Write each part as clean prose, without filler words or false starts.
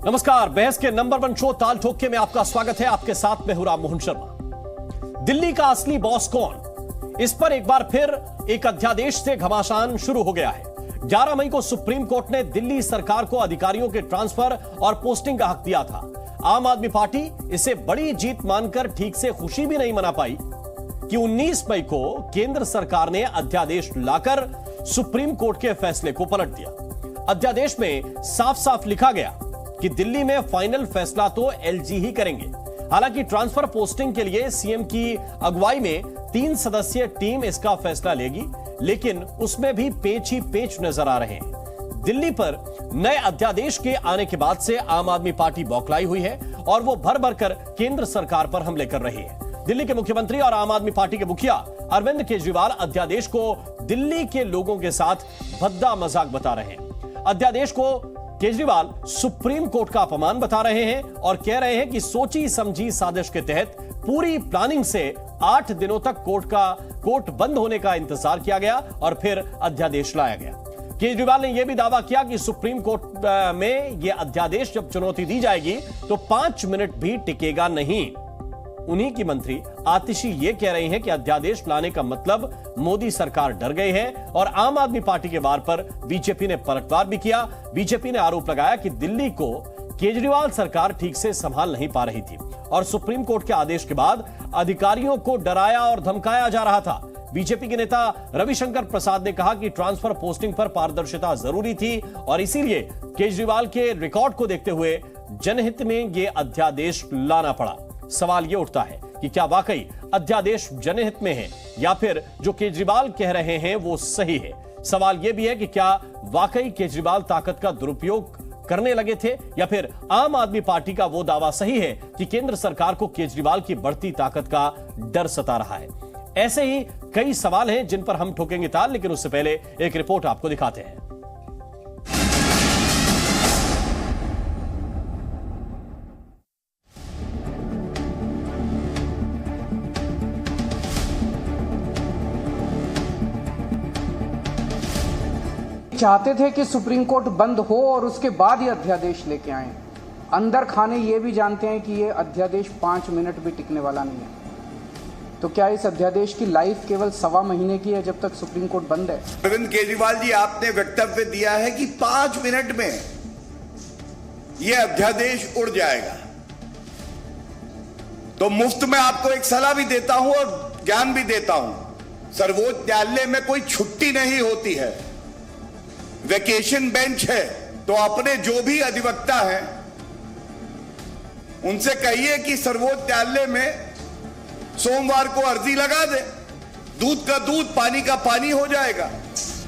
नमस्कार, बहस के नंबर 1 शो ताल ठोके में आपका स्वागत है। आपके साथ में हूं राम मोहन शर्मा। दिल्ली का असली बॉस कौन, इस पर एक बार फिर एक अध्यादेश से घमासान शुरू हो गया है। 11 मई को सुप्रीम कोर्ट ने दिल्ली सरकार को अधिकारियों के ट्रांसफर और पोस्टिंग का हक दिया था। आम आदमी पार्टी इसे बड़ी जीत मानकर ठीक से खुशी भी नहीं मना पाई कि 19 मई को केंद्र सरकार ने अध्यादेश लाकर सुप्रीम कोर्ट के फैसले को पलट दिया। अध्यादेश में साफ साफ लिखा गया कि दिल्ली में फाइनल फैसला तो एलजी ही करेंगे। हालांकि ट्रांसफर पोस्टिंग के लिए सीएम की अगुवाई में 3 सदस्यीय टीम इसका फैसला लेगी, लेकिन उसमें भी पेच ही पेच नजर आ रहे हैं। दिल्ली पर नए अध्यादेश के आने के बाद से आम आदमी पार्टी बौखलाई हुई है और वो भर भर कर केंद्र सरकार पर हमले कर रही है। दिल्ली के मुख्यमंत्री और आम आदमी पार्टी के मुखिया अरविंद केजरीवाल अध्यादेश को दिल्ली के लोगों के साथ भद्दा मजाक बता रहे हैं। अध्यादेश को केजरीवाल सुप्रीम कोर्ट का अपमान बता रहे हैं और कह रहे हैं कि सोची समझी साजिश के तहत पूरी प्लानिंग से 8 दिनों तक कोर्ट बंद होने का इंतजार किया गया और फिर अध्यादेश लाया गया। केजरीवाल ने यह भी दावा किया कि सुप्रीम कोर्ट में यह अध्यादेश जब चुनौती दी जाएगी तो 5 मिनट भी टिकेगा नहीं। उन्हीं की मंत्री आतिशी ये कह रही हैं कि अध्यादेश लाने का मतलब मोदी सरकार डर गई है और आम आदमी पार्टी के वार पर बीजेपी ने पलटवार भी किया। बीजेपी ने आरोप लगाया कि दिल्ली को केजरीवाल सरकार ठीक से संभाल नहीं पा रही थी और सुप्रीम कोर्ट के आदेश के बाद अधिकारियों को डराया और धमकाया जा रहा था। बीजेपी के नेता रविशंकर प्रसाद ने कहा कि ट्रांसफर पोस्टिंग पर पारदर्शिता जरूरी थी और इसीलिए केजरीवाल के रिकॉर्ड को देखते हुए जनहित में यह अध्यादेश लाना पड़ा। सवाल यह उठता है कि क्या वाकई अध्यादेश जनहित में है या फिर जो केजरीवाल कह रहे हैं वो सही है। सवाल यह भी है कि क्या वाकई केजरीवाल ताकत का दुरुपयोग करने लगे थे या फिर आम आदमी पार्टी का वो दावा सही है कि केंद्र सरकार को केजरीवाल की बढ़ती ताकत का डर सता रहा है। ऐसे ही कई सवाल हैं जिन पर हम ठोकेंगे ताल, लेकिन उससे पहले एक रिपोर्ट आपको दिखाते हैं। चाहते थे कि सुप्रीम कोर्ट बंद हो और उसके बाद ये अध्यादेश लेके आए। अंदर खाने ये भी जानते हैं कि ये अध्यादेश 5 मिनट भी टिकने वाला नहीं है। तो क्या इस अध्यादेश की लाइफ केवल 1.25 महीने की है जब तक सुप्रीम कोर्ट बंद है? अरविंद केजरीवाल जी, आपने वक्तव्य दिया है कि 5 मिनट में यह अध्यादेश उड़ जाएगा। तो मुफ्त में आपको एक सलाह भी देता हूं और ज्ञान भी देता हूं। सर्वोच्च न्यायालय में कोई छुट्टी नहीं होती है, वेकेशन बेंच है। तो अपने जो भी अधिवक्ता हैं उनसे कहिए कि सर्वोच्च न्यायालय में सोमवार को अर्जी लगा दे। दूध का दूध, पानी का पानी हो जाएगा।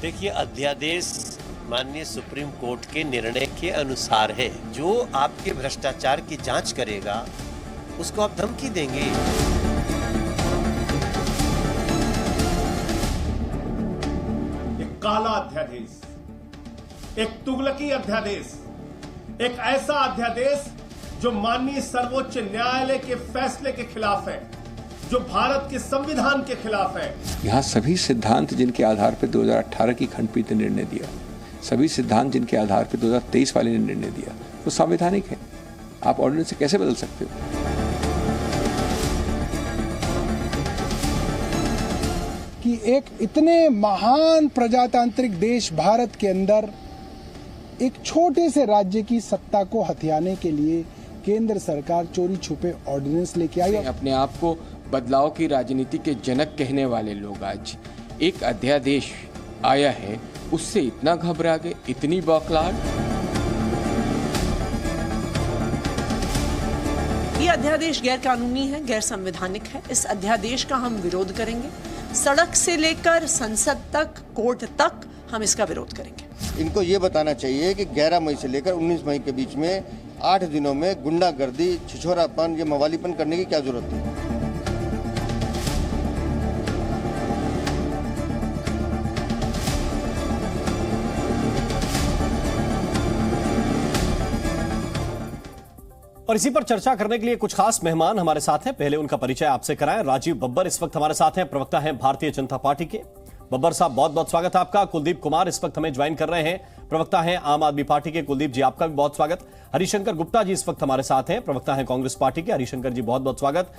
देखिए, अध्यादेश माननीय सुप्रीम कोर्ट के निर्णय के अनुसार है। जो आपके भ्रष्टाचार की जांच करेगा उसको आप धमकी देंगे। एक काला अध्यादेश, एक तुगलकी अध्यादेश, एक ऐसा अध्यादेश जो माननीय सर्वोच्च न्यायालय के फैसले के खिलाफ है, जो भारत के संविधान के खिलाफ है। यहाँ सभी सिद्धांत जिनके आधार पर 2018 की खंडपीठ ने निर्णय दिया, सभी सिद्धांत जिनके आधार पर 2023 वाले ने निर्णय दिया, वो संवैधानिक है। आप ऑर्डिनेंस से कैसे बदल सकते हो? कि एक इतने महान प्रजातांत्रिक देश भारत के अंदर एक छोटे से राज्य की सत्ता को हथियाने के लिए केंद्र सरकार चोरी छुपे ऑर्डिनेंस लेके आई। अपने आप को बदलाव की राजनीति के जनक कहने वाले लोग आज एक अध्यादेश आया है उससे इतना घबरा गए, इतनी बौखलाहट। ये अध्यादेश गैर कानूनी है, गैर संवैधानिक है। इस अध्यादेश का हम विरोध करेंगे। सड़क से लेकर संसद तक, कोर्ट तक हम इसका विरोध करेंगे। इनको ये बताना चाहिए कि 11 मई से लेकर 19 मई के बीच में 8 दिनों में गुंडागर्दी, छिछोरापन, ये मवालीपन करने की क्या जरूरत है? और इसी पर चर्चा करने के लिए कुछ खास मेहमान हमारे साथ हैं। पहले उनका परिचय आपसे कराएं। राजीव बब्बर इस वक्त हमारे साथ हैं, प्रवक्ता हैं भारतीय जनता पार्टी के। बब्बर साहब, बहुत बहुत स्वागत है आपका। कुलदीप कुमार इस वक्त हमें ज्वाइन कर रहे हैं, प्रवक्ता हैं आम आदमी पार्टी के कुलदीप जी, आपका भी बहुत स्वागत। हरिशंकर गुप्ता जी इस वक्त हमारे साथ हैं, प्रवक्ता हैं कांग्रेस पार्टी के। हरिशंकर जी बहुत बहुत स्वागत।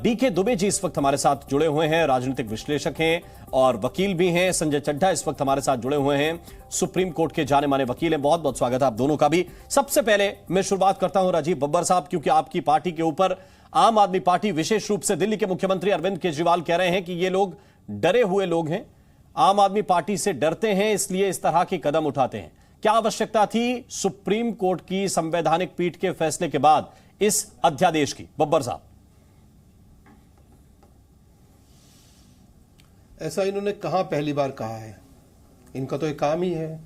डीके दुबे जी इस वक्त हमारे साथ जुड़े हुए हैं, राजनीतिक विश्लेषक हैं और वकील भी हैं। संजय चड्ढा इस वक्त हमारे साथ जुड़े हुए हैं, सुप्रीम कोर्ट के जाने माने वकील हैं। बहुत बहुत स्वागत है आप दोनों का भी। सबसे पहले मैं शुरुआत करता हूं राजीव बब्बर साहब, क्योंकि आपकी पार्टी के ऊपर आम आदमी पार्टी, विशेष रूप से दिल्ली के मुख्यमंत्री अरविंद केजरीवाल कह रहे हैं कि ये लोग डरे हुए लोग हैं, आम आदमी पार्टी से डरते हैं, इसलिए इस तरह के कदम उठाते हैं। क्या आवश्यकता थी सुप्रीम कोर्ट की संवैधानिक पीठ के फैसले के बाद इस अध्यादेश की? बब्बर साहब। ऐसा इन्होंने कहां पहली बार कहा है? इनका तो एक काम ही है,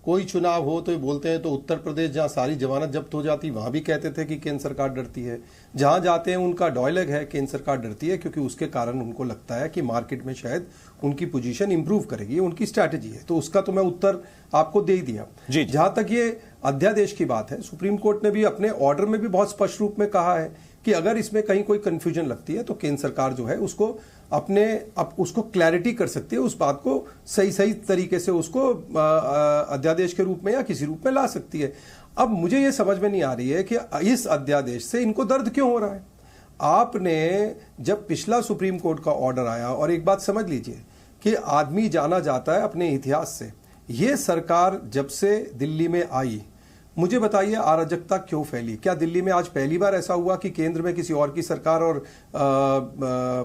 कोई चुनाव हो तो ये बोलते हैं। तो उत्तर प्रदेश जहां सारी जमानत जब्त हो जाती, वहां भी कहते थे कि केंद्र सरकार डरती है। जहां जाते हैं उनका डायलॉग है केंद्र सरकार डरती है, क्योंकि उसके कारण उनको लगता है कि मार्केट में शायद उनकी पोजीशन इंप्रूव करेगी, उनकी स्ट्रैटेजी है। तो उसका तो मैं उत्तर आपको दे ही दिया। जहां तक ये अध्यादेश की बात है, सुप्रीम कोर्ट ने भी अपने ऑर्डर में भी बहुत स्पष्ट रूप में कहा है कि अगर इसमें कहीं कोई कंफ्यूजन लगती है तो केंद्र सरकार जो है उसको उसको क्लैरिटी कर सकती है, उस बात को सही तरीके से उसको अध्यादेश के रूप में या किसी रूप में ला सकती है। अब मुझे ये समझ में नहीं आ रही है कि इस अध्यादेश से इनको दर्द क्यों हो रहा है। आपने जब पिछला सुप्रीम कोर्ट का ऑर्डर आया, और एक बात समझ लीजिए कि आदमी जाना जाता है अपने इतिहास से। ये सरकार जब से दिल्ली में आई, मुझे बताइए अराजकता क्यों फैली? क्या दिल्ली में आज पहली बार ऐसा हुआ कि केंद्र में किसी और की सरकार और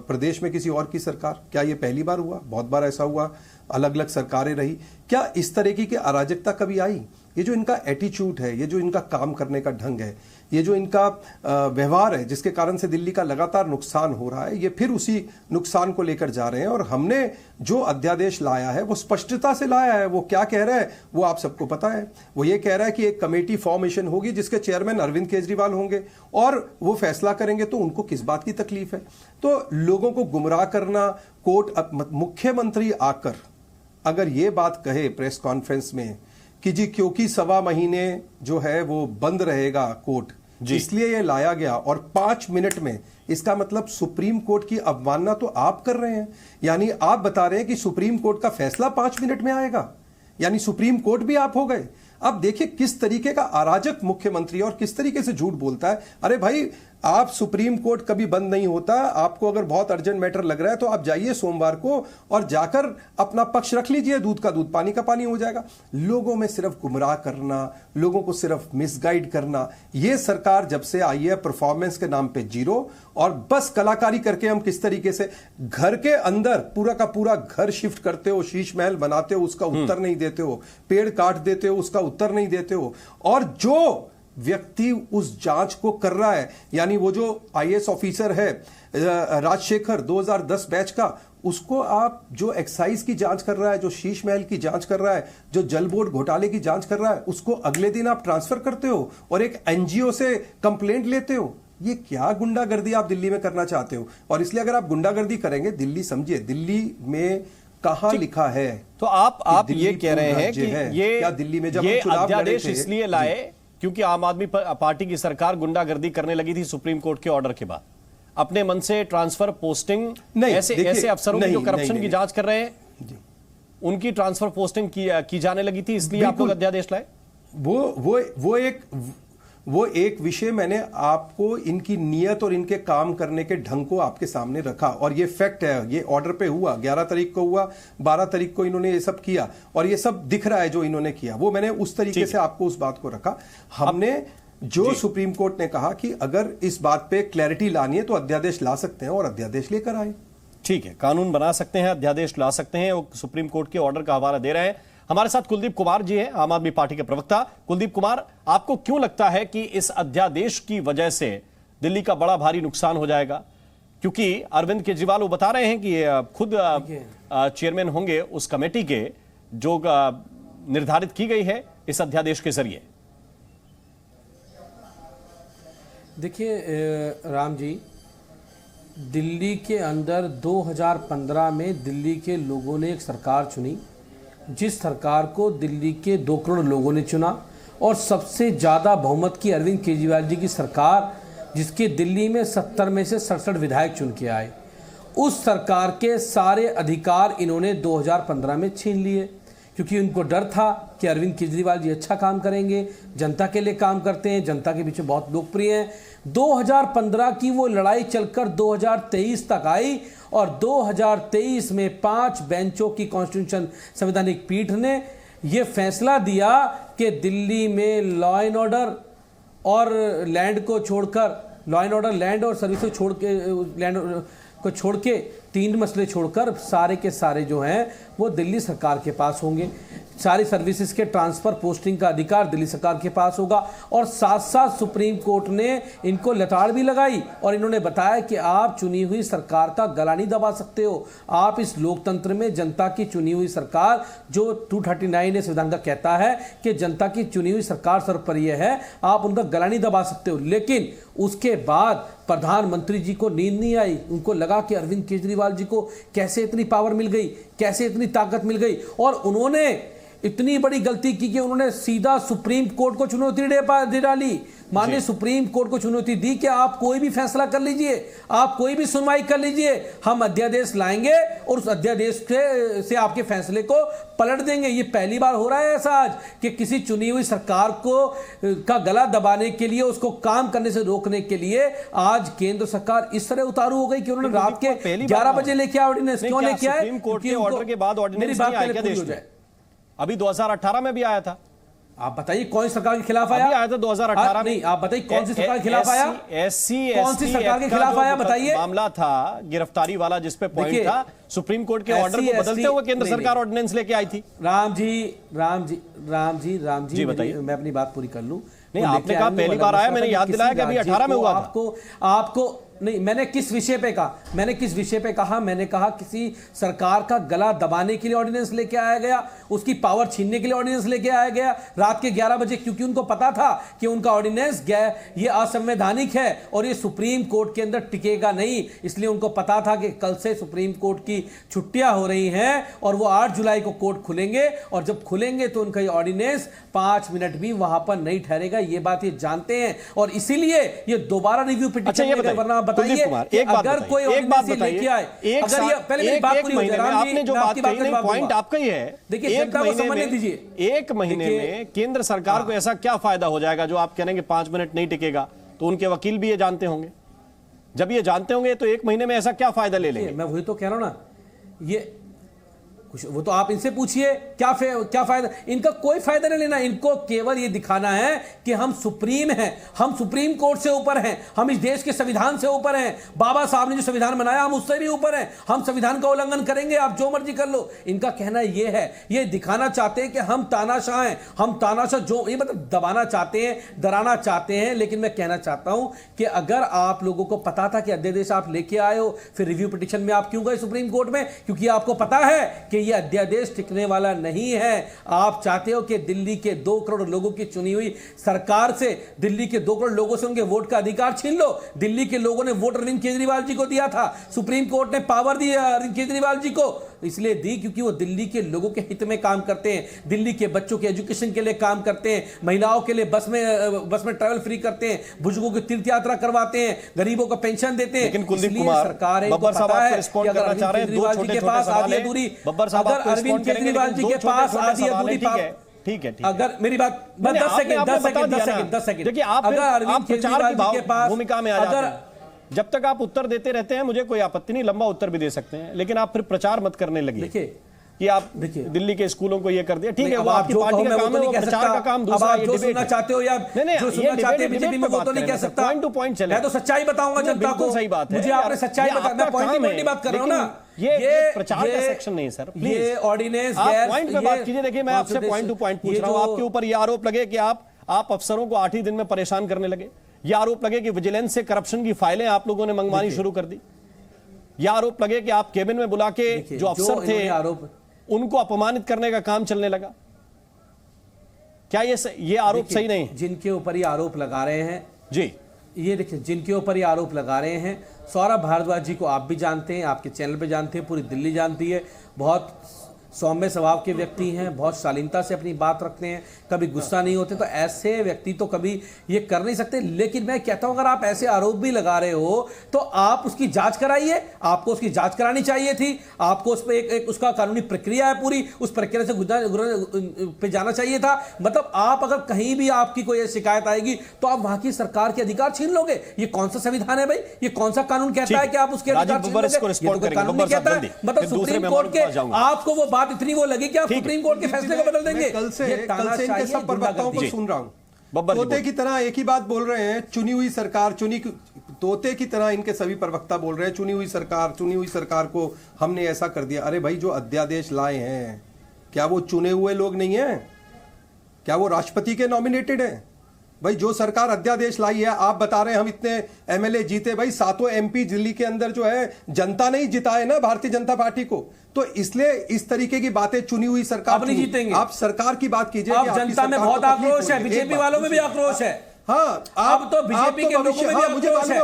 प्रदेश में किसी और की सरकार? क्या ये पहली बार हुआ? बहुत बार ऐसा हुआ, अलग अलग सरकारें रही। क्या इस तरीके की अराजकता कभी आई? ये जो इनका एटीट्यूड है, ये जो इनका काम करने का ढंग है, ये जो इनका व्यवहार है, जिसके कारण से दिल्ली का लगातार नुकसान हो रहा है, ये फिर उसी नुकसान को लेकर जा रहे हैं। और हमने जो अध्यादेश लाया है वो स्पष्टता से लाया है। वो क्या कह रहा है वो आप सबको पता है। वो ये कह रहा है कि एक कमेटी फॉर्मेशन होगी जिसके चेयरमैन अरविंद केजरीवाल होंगे और वो फैसला करेंगे। तो उनको किस बात की तकलीफ है? तो लोगों को गुमराह करना, मुख्यमंत्री आकर अगर ये बात कहे प्रेस कॉन्फ्रेंस में कि जी क्योंकि 1.25 महीने जो है वो बंद रहेगा कोर्ट, इसलिए ये लाया गया, और 5 मिनट में, इसका मतलब सुप्रीम कोर्ट की अवमानना तो आप कर रहे हैं। यानी आप बता रहे हैं कि सुप्रीम कोर्ट का फैसला 5 मिनट में आएगा, यानी सुप्रीम कोर्ट भी आप हो गए। अब देखिए किस तरीके का अराजक मुख्यमंत्री और किस तरीके से झूठ बोलता है। अरे भाई, आप सुप्रीम कोर्ट कभी बंद नहीं होता। आपको अगर बहुत अर्जेंट मैटर लग रहा है तो आप जाइए सोमवार को और जाकर अपना पक्ष रख लीजिए। दूध का दूध, पानी का पानी हो जाएगा। लोगों में सिर्फ गुमराह करना, लोगों को सिर्फ मिसगाइड करना, ये सरकार जब से आई है परफॉर्मेंस के नाम पे जीरो, और बस कलाकारी करके हम किस तरीके से घर के अंदर पूरा का पूरा घर शिफ्ट करते हो, शीश महल बनाते हो, उसका उत्तर नहीं देते हो, पेड़ काट देते हो, उसका उत्तर नहीं देते हो। और जो व्यक्ति उस जांच को कर रहा है, यानी वो जो आईएएस ऑफिसर है राजशेखर 2010 बैच का, उसको आप जो एक्साइज की जांच कर रहा है, जो शीश महल की जांच कर रहा है, जो जल बोर्ड घोटाले की जांच कर रहा है, उसको अगले दिन आप ट्रांसफर करते हो और एक एनजीओ से कंप्लेंट लेते हो। ये क्या गुंडागर्दी आप दिल्ली में करना चाहते हो? और इसलिए अगर आप गुंडागर्दी करेंगे, दिल्ली समझिए, दिल्ली में कहां लिखा है? तो आप ये कह रहे हैं कि ये क्या दिल्ली में जब ये चुनाव अध्यादेश इसलिए लाए क्योंकि आम आदमी पार्टी की सरकार गुंडागर्दी करने लगी थी सुप्रीम कोर्ट के ऑर्डर के बाद, अपने मन से ट्रांसफर पोस्टिंग, ऐसे अफसरों की जो करप्शन की जांच कर रहे हैं उनकी ट्रांसफर पोस्टिंग की जाने लगी थी, इसलिए आप लोग अध्यादेश लाए? वो एक विषय मैंने आपको इनकी नीयत और इनके काम करने के ढंग को आपके सामने रखा, और ये फैक्ट है। ये ऑर्डर पे हुआ, 11 तारीख को हुआ, 12 तारीख को इन्होंने ये सब किया, और ये सब दिख रहा है जो इन्होंने किया। वो मैंने उस तरीके से आपको उस बात को रखा। हमने जो सुप्रीम कोर्ट ने कहा कि अगर इस बात पे क्लैरिटी लानी है तो अध्यादेश ला सकते हैं, और अध्यादेश लेकर आए। ठीक है, कानून बना सकते हैं, अध्यादेश ला सकते हैं, वो सुप्रीम कोर्ट के ऑर्डर का हवाला दे रहे हैं। हमारे साथ कुलदीप कुमार जी हैं, आम आदमी पार्टी के प्रवक्ता। कुलदीप कुमार, आपको क्यों लगता है कि इस अध्यादेश की वजह से दिल्ली का बड़ा भारी नुकसान हो जाएगा? क्योंकि अरविंद केजरीवाल वो बता रहे हैं कि खुद चेयरमैन होंगे उस कमेटी के जो निर्धारित की गई है इस अध्यादेश के जरिए। देखिए राम जी, दिल्ली के अंदर 2015 में दिल्ली के लोगों ने एक सरकार चुनी, जिस सरकार को दिल्ली के 2 करोड़ लोगों ने चुना, और सबसे ज़्यादा बहुमत की अरविंद केजरीवाल जी की सरकार, जिसके दिल्ली में 70 में से 67 विधायक चुन के आए। उस सरकार के सारे अधिकार इन्होंने 2015 में छीन लिए, क्योंकि उनको डर था कि अरविंद केजरीवाल जी अच्छा काम करेंगे, जनता के लिए काम करते हैं, जनता के बीच में बहुत लोकप्रिय हैं। 2015 की वो लड़ाई चलकर 2023 तक आई और 2023 में 5 बेंचों की कॉन्स्टिट्यूशन संवैधानिक पीठ ने ये फैसला दिया कि दिल्ली में लॉ एंड ऑर्डर और लैंड को छोड़कर, लॉ एंड ऑर्डर, लैंड और सर्विस को छोड़ के, लैंड को छोड़ के 3 मसले छोड़कर सारे के सारे जो हैं वो दिल्ली सरकार के पास होंगे। सारी सर्विसेज के ट्रांसफर, पोस्टिंग का अधिकार दिल्ली सरकार के पास होगा। और साथ साथ सुप्रीम कोर्ट ने इनको लताड़ भी लगाई और इन्होंने बताया कि आप चुनी हुई सरकार का गला नहीं दबा सकते हो। आप इस लोकतंत्र में जनता की चुनी हुई सरकार, जो 239 संविधान का कहता है कि जनता की चुनी हुई सरकार सर्वोपरि है, आप उनका गला नहीं दबा सकते हो। लेकिन उसके बाद प्रधानमंत्री जी को नींद नहीं आई। उनको लगा कि अरविंद केजरीवाल जी को कैसे इतनी पावर मिल गई, कैसे इतनी ताकत मिल गई, और उन्होंने इतनी बड़ी गलती की कि उन्होंने सीधा सुप्रीम कोर्ट को चुनौती दे डाली। माननीय सुप्रीम कोर्ट को चुनौती दी कि आप कोई भी फैसला कर लीजिए, आप कोई भी सुनवाई कर लीजिए, हम अध्यादेश लाएंगे और उस अध्यादेश से आपके फैसले को पलट देंगे। ये पहली बार हो रहा है ऐसा आज कि किसी चुनी हुई सरकार का गला दबाने के लिए, उसको काम करने से रोकने के लिए आज केंद्र सरकार इस तरह उतारू हो गई कि उन्होंने रात के 11 बजे लेके आया ऑर्डिनेंस। क्यों लेके आए? सुप्रीम कोर्ट के ऑर्डर के बाद ऑर्डिनेंस नहीं आया क्या देश में? अभी 2018 में भी आया था। आप बताइए कौन सी सरकार के खिलाफ आया? अभी आया था 2018 में। नहीं, आप बताइए कौन सी सरकार के खिलाफ आया? कौन सी सरकार के खिलाफ आया बताइए? मामला था गिरफ्तारी वाला जिस पे पॉइंट था, सुप्रीम कोर्ट के ऑर्डर को बदलते हुए केंद्र सरकार ऑर्डिनेंस लेके आई थी। राम जी बताइए, मैं अपनी बात पूरी कर लूं। नहीं, आपने कहा पहली बार आया, मैंने याद दिलाया कि अभी 18 में हुआ था। आपको नहीं, मैंने किस विषय पे कहा? मैंने कहा किसी सरकार का गला दबाने के लिए ऑर्डिनेंस लेके आया गया, उसकी पावर छीनने के लिए ऑर्डिनेंस लेके आया गया रात के 11 बजे, क्योंकि उनको पता था कि उनका ऑर्डिनेंस ये असंवैधानिक है और ये सुप्रीम कोर्ट के अंदर टिकेगा नहीं। इसलिए उनको पता था कि कल से सुप्रीम कोर्ट की छुट्टियां हो रही हैं और वो 8 जुलाई को कोर्ट खुलेंगे, और जब खुलेंगे तो उनका ये ऑर्डिनेंस 5 मिनट भी वहां पर नहीं ठहरेगा। ये बात ये जानते हैं और इसीलिए ये दोबारा रिव्यू पिटीशन, वरना बताइए अगर कोई लेके आए, अगर ये पहले मेरी बात पूरी हो जाए, आपने जो बात कही, पॉइंट आपका ही है। देखिए, जनता को समझने दीजिए। 1 महीने में केंद्र सरकार को ऐसा क्या फायदा हो जाएगा जो आप कह रहे हैं कि 5 मिनट नहीं टिकेगा? तो उनके वकील भी ये जानते होंगे। जब ये जानते होंगे तो 1 महीने में ऐसा क्या फायदा ले लेंगे? मैं वही तो कह रहा हूं ना, ये वो तो आप इनसे पूछिए क्या फायदा। इनका कोई फायदा नहीं लेना, इनको केवल ये दिखाना है कि हम सुप्रीम हैं, हम सुप्रीम कोर्ट से ऊपर हैं, हम इस देश के संविधान से ऊपर हैं, बाबा साहब ने जो संविधान बनाया हम उससे भी ऊपर हैं, हम संविधान का उल्लंघन करेंगे, आप जो मर्जी कर लो। इनका कहना ये है, ये दिखाना चाहते हैं कि हम तानाशाह हैं, हम तानाशाह, जो ये मतलब दबाना चाहते हैं, डराना चाहते हैं। लेकिन मैं कहना चाहता हूं कि अगर आप लोगों को पता था कि अध्यादेश आप लेके आए हो, फिर रिव्यू पिटीशन में आप क्यों गए सुप्रीम कोर्ट में? क्योंकि आपको पता है कि ये अध्यादेश टिकने वाला नहीं है। आप चाहते हो कि दिल्ली के 2 करोड़ लोगों की चुनी हुई सरकार से, दिल्ली के 2 करोड़ लोगों से उनके वोट का अधिकार छीन लो। दिल्ली के लोगों ने वोट अरविंद केजरीवाल जी को दिया था, सुप्रीम कोर्ट ने पावर दी अरविंद केजरीवाल जी को, इसलिए दी क्योंकि वो दिल्ली के लोगों के हित में काम करते हैं, दिल्ली के बच्चों के एजुकेशन के लिए काम करते हैं, महिलाओं के लिए बस में ट्रैवल फ्री करते हैं, बुजुर्गों की तीर्थ यात्रा करवाते हैं, गरीबों को पेंशन देते हैं। लेकिन कुलदीप कुमार, सरकार है, बब्बर साहब आपको रिस्पॉन्ड करना चाह रहे हैं। 2 छोटे-छोटे सवाल हैं। बब्बर साहब आपको अरविंद केजरीवाल जी के पास आधी अधूरी पावर, ठीक है। अगर मेरी बात 10 सेकंड, देखिए अगर अरविंद केजरीवाल जी के पास भूमिका में आ जाते हैं, जब तक आप उत्तर देते रहते हैं मुझे कोई आपत्ति नहीं, लंबा उत्तर भी दे सकते हैं, लेकिन आप फिर प्रचार मत करने लगिए। देखिए कि आप दिल्ली के स्कूलों को ये कर दिया, ठीक है, वो आपकी पार्टी का काम है, वो प्रचार का काम दूसरा, आप जो सुनना चाहते हो या जो सुनना चाहते हैं बीजेपी में वो तो नहीं कह सकता। पॉइंट टू पॉइंट चले, मैं तो सच्चाई बताऊंगा जनता को। सही बात है, मुझे आपने सच्चाई बताया, मैं पॉइंट टू पॉइंट बात कर रहा हूं ना। ये प्रचार का सेक्शन नहीं सर, प्लीज ये ऑर्डिनेंस आप पॉइंट पे बात कीजिए। देखिए मैं आपसे पॉइंट टू पॉइंट पूछ रहा हूं, आपके ऊपर ये आरोप लगे कि आप अफसरों को 8 ही दिन में परेशान करने लगे, ये आरोप लगे कि विजिलेंस से करप्शन की फाइलें आप लोगों ने मंगवानी शुरू कर दी, यह आरोप लगे कि आप केबिन में बुला के जो अफसर थे आरोप उनको अपमानित करने का काम चलने लगा। क्या ये आरोप सही नहीं? जिनके ऊपर ये आरोप लगा रहे हैं जी, ये देखिए जिनके ऊपर ये आरोप लगा रहे हैं, सौरभ भारद्वाज जी को आप भी जानते हैं, आपके चैनल पे जानते हैं, पूरी दिल्ली जानती है, बहुत सौम्य स्वभाव के व्यक्ति हैं, बहुत शालीनता से अपनी बात रखते हैं, कभी गुस्सा नहीं होते, तो ऐसे व्यक्ति तो कभी ये कर नहीं सकते। लेकिन मैं कहता हूं अगर आप ऐसे आरोप भी लगा रहे हो तो आप उसकी जांच कराइए, आपको उसकी जांच करानी चाहिए थी, आपको उस पर एक उसका कानूनी प्रक्रिया है पूरी, उस प्रक्रिया से पे जाना चाहिए था। मतलब आप अगर कहीं भी आपकी कोई शिकायत आएगी तो आप वहां की सरकार के अधिकार छीन लोगे। ये कौन सा संविधान है भाई? ये कौन सा कानून कहता है कि आप उसके अधिकार छीन लोगे? ये तो कानून नहीं कहता है। मतलब सुप्रीम कोर्ट के आपको वो बात इतनी वो लगी कि आप सुप्रीम कोर्ट के फैसले को बदल देंगे। कल से इनके सब प्रवक्ताओं को सुन रहा हूं, तोते की तरह एक ही बात बोल रहे हैं, चुनी हुई सरकार, तोते की तरह इनके सभी प्रवक्ता बोल रहे हैं, चुनी हुई सरकार को हमने ऐसा कर दिया। अरे भाई, जो अध्यादेश लाए हैं क्या वो चुने हुए लोग नहीं हैं? क्या वो राष्ट्रपति के नॉमिनेटेड हैं? भाई जो सरकार अध्यादेश लाई है, आप बता रहे हैं हम इतने एमएलए जीते, भाई 7 एमपी दिल्ली के अंदर जो है जनता नहीं जिताए ना भारतीय जनता पार्टी को, तो इसलिए इस तरीके की बातें चुनी हुई सरकार नहीं जीतेंगे। आप सरकार की बात कीजिए। अब जनता में बहुत आक्रोश है, बीजेपी वालों में भी आक्रोश है। हाँ, अब तो बीजेपी के लोगों में भी आक्रोश है।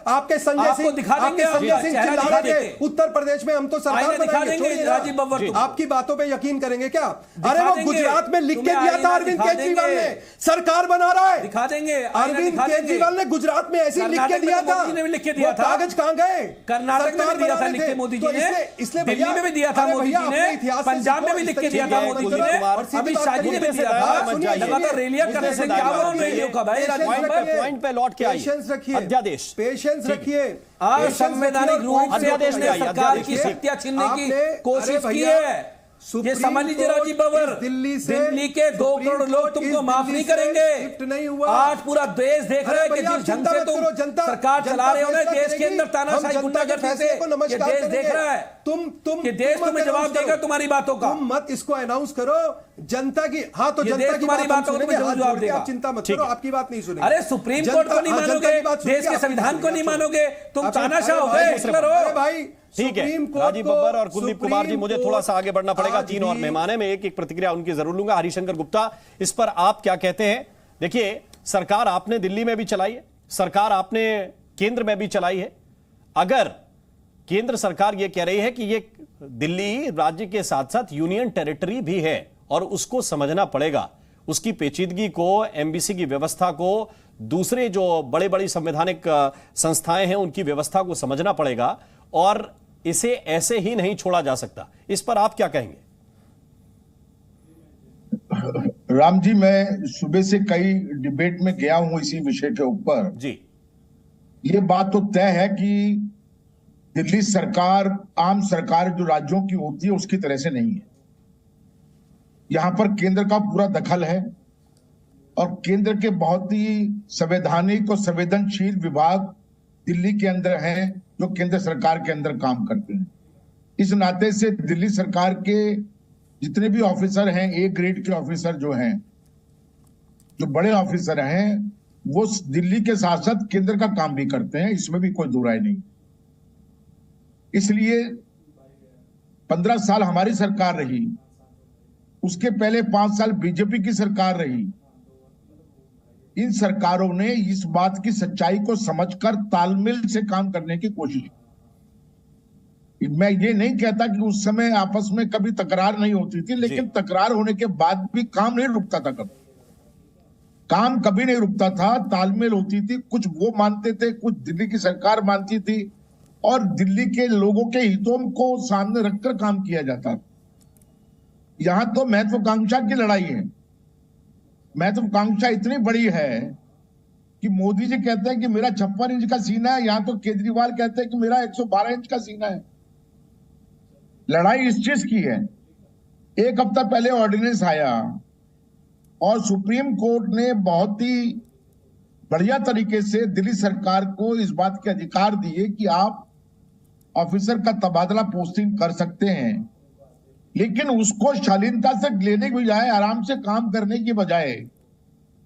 आपके संजय सिंह दिखा देंगे, चिल्ला के उत्तर प्रदेश में हम तो सरकार दिखा देंगे। राजीव बब्बर आपकी बातों पे यकीन करेंगे क्या? अरे वो गुजरात में लिख के दिया था अरविंद केजरीवाल ने, सरकार बना रहा है। दिखा देंगे, अरविंद केजरीवाल ने गुजरात में ऐसे लिख के दिया था। लिख के दिया था, कागज कहाँ गए? कर्नाटक में दिया था लिख के मोदी जी ने, इसलिए दिल्ली में भी दिया था मोदी जी ने, पंजाब में भी लिख के दिया था मोदी जी ने, अमित शाह जी ने भी दिया था। लगातार रैलियां करने से क्या हुआ उन रैलियों का भाई? पे लौट के आइए। अध्यादेश, पेशेंस रखिए। असंवैधानिक रूप से अपने सरकार की शक्तियां छीनने की कोशिश की है। ये समझ लीजिए राजीव बब्बर, दिल्ली के 2 करोड़ लोग तुमको माफ नहीं करेंगे। आज पूरा देश देख रहा है कि जिस ढंग से तुम सरकार चला रहे हो ना, देश के अंदर तानाशाही गुंडागर्दी से ये देश देख रहा है। तुम देश तुम्हें जवाब देगा तुम्हारी बातों का। तुम मत इसको अनाउंस करो जनता की। हाँ, तो जनता की तुम्हारी बातों को जवाब देगा। आप चिंता मत करो, आपकी बात नहीं सुनेंगे। अरे सुप्रीम कोर्ट को नहीं मानोगे, देश के संविधान को नहीं मानोगे, तुम तानाशाह हो गए, हिटलर हो भाई। ठीक है राजीव बब्बर और कुलदीप कुमार जी, मुझे थोड़ा सा आगे बढ़ना पड़ेगा। 3 और मेहमान है, मैं एक प्रतिक्रिया उनकी जरूर लूंगा। हरिशंकर गुप्ता, इस पर आप क्या कहते हैं? देखिए, सरकार आपने दिल्ली में भी चलाई है, सरकार आपने केंद्र में भी चलाई है। अगर केंद्र सरकार यह कह रही है कि ये दिल्ली राज्य के साथ साथ यूनियन टेरिटरी भी है और उसको समझना पड़ेगा, उसकी पेचीदगी को, एमबीसी की व्यवस्था को, दूसरे जो बड़े बड़ी संवैधानिक संस्थाएं हैं उनकी व्यवस्था को समझना पड़ेगा और इसे ऐसे ही नहीं छोड़ा जा सकता। इस पर आप क्या कहेंगे? राम जी, मैं सुबह से कई डिबेट में गया हूं इसी विषय के ऊपर जी। ये बात तो तय है कि दिल्ली सरकार आम सरकार जो राज्यों की होती है उसकी तरह से नहीं है। यहां पर केंद्र का पूरा दखल है और केंद्र के बहुत ही संवैधानिक और संवेदनशील विभाग दिल्ली के अंदर हैं जो केंद्र सरकार के अंदर काम करते हैं। इस नाते से दिल्ली सरकार के जितने भी ऑफिसर हैं, ए ग्रेड के ऑफिसर जो हैं, जो बड़े ऑफिसर हैं, वो दिल्ली के साथ साथ केंद्र का काम भी करते हैं, इसमें भी कोई दो राय नहीं। इसलिए 15 साल हमारी सरकार रही, उसके पहले 5 साल बीजेपी की सरकार रही। इन सरकारों ने इस बात की सच्चाई को समझकर तालमेल से काम करने की कोशिश की। मैं ये नहीं कहता कि उस समय आपस में कभी तकरार नहीं होती थी, लेकिन तकरार होने के बाद भी काम नहीं रुकता था। काम कभी नहीं रुकता था, तालमेल होती थी। कुछ वो मानते थे, कुछ दिल्ली की सरकार मानती थी और दिल्ली के लोगों के हितों को सामने रखकर काम किया जाता। यहां तो महत्वाकांक्षा की लड़ाई है। महत्वाकांक्षा इतनी बड़ी है कि मोदी जी कहते हैं कि मेरा 56 इंच का सीना है, यहां तो केजरीवाल कहते हैं कि मेरा 112 इंच का सीना है। लड़ाई इस चीज की है। 1 हफ्ता पहले ऑर्डिनेंस आया और सुप्रीम कोर्ट ने बहुत ही बढ़िया तरीके से दिल्ली सरकार को इस बात के अधिकार दिए कि आप ऑफिसर का तबादला पोस्टिंग कर सकते हैं, लेकिन उसको शालीनता से लेने की बजाय, आराम से काम करने की बजाय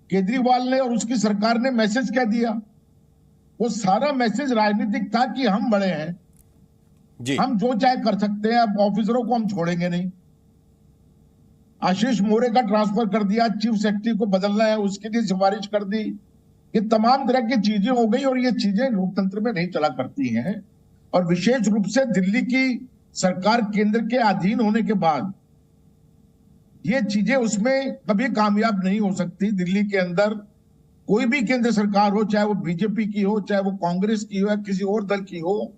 केजरीवाल ने और उसकी सरकार ने मैसेज क्या दिया? वो सारा मैसेज राजनीतिक था कि हम बड़े हैं जी, हम जो चाहे कर सकते हैं, अब ऑफिसरों को हम छोड़ेंगे नहीं। आशीष मोरे का ट्रांसफर कर दिया, चीफ सेक्रेटरी को बदलना है उसके लिए सिफारिश कर दी। ये तमाम तरह की चीजें हो गई और ये चीजें लोकतंत्र में नहीं चला करती हैं। और विशेष रूप से दिल्ली की सरकार केंद्र के अधीन होने के बाद ये चीजें उसमें कभी कामयाब नहीं हो सकती। दिल्ली के अंदर कोई भी केंद्र सरकार हो, चाहे वो बीजेपी की हो, चाहे वो कांग्रेस की हो या किसी और दल की हो,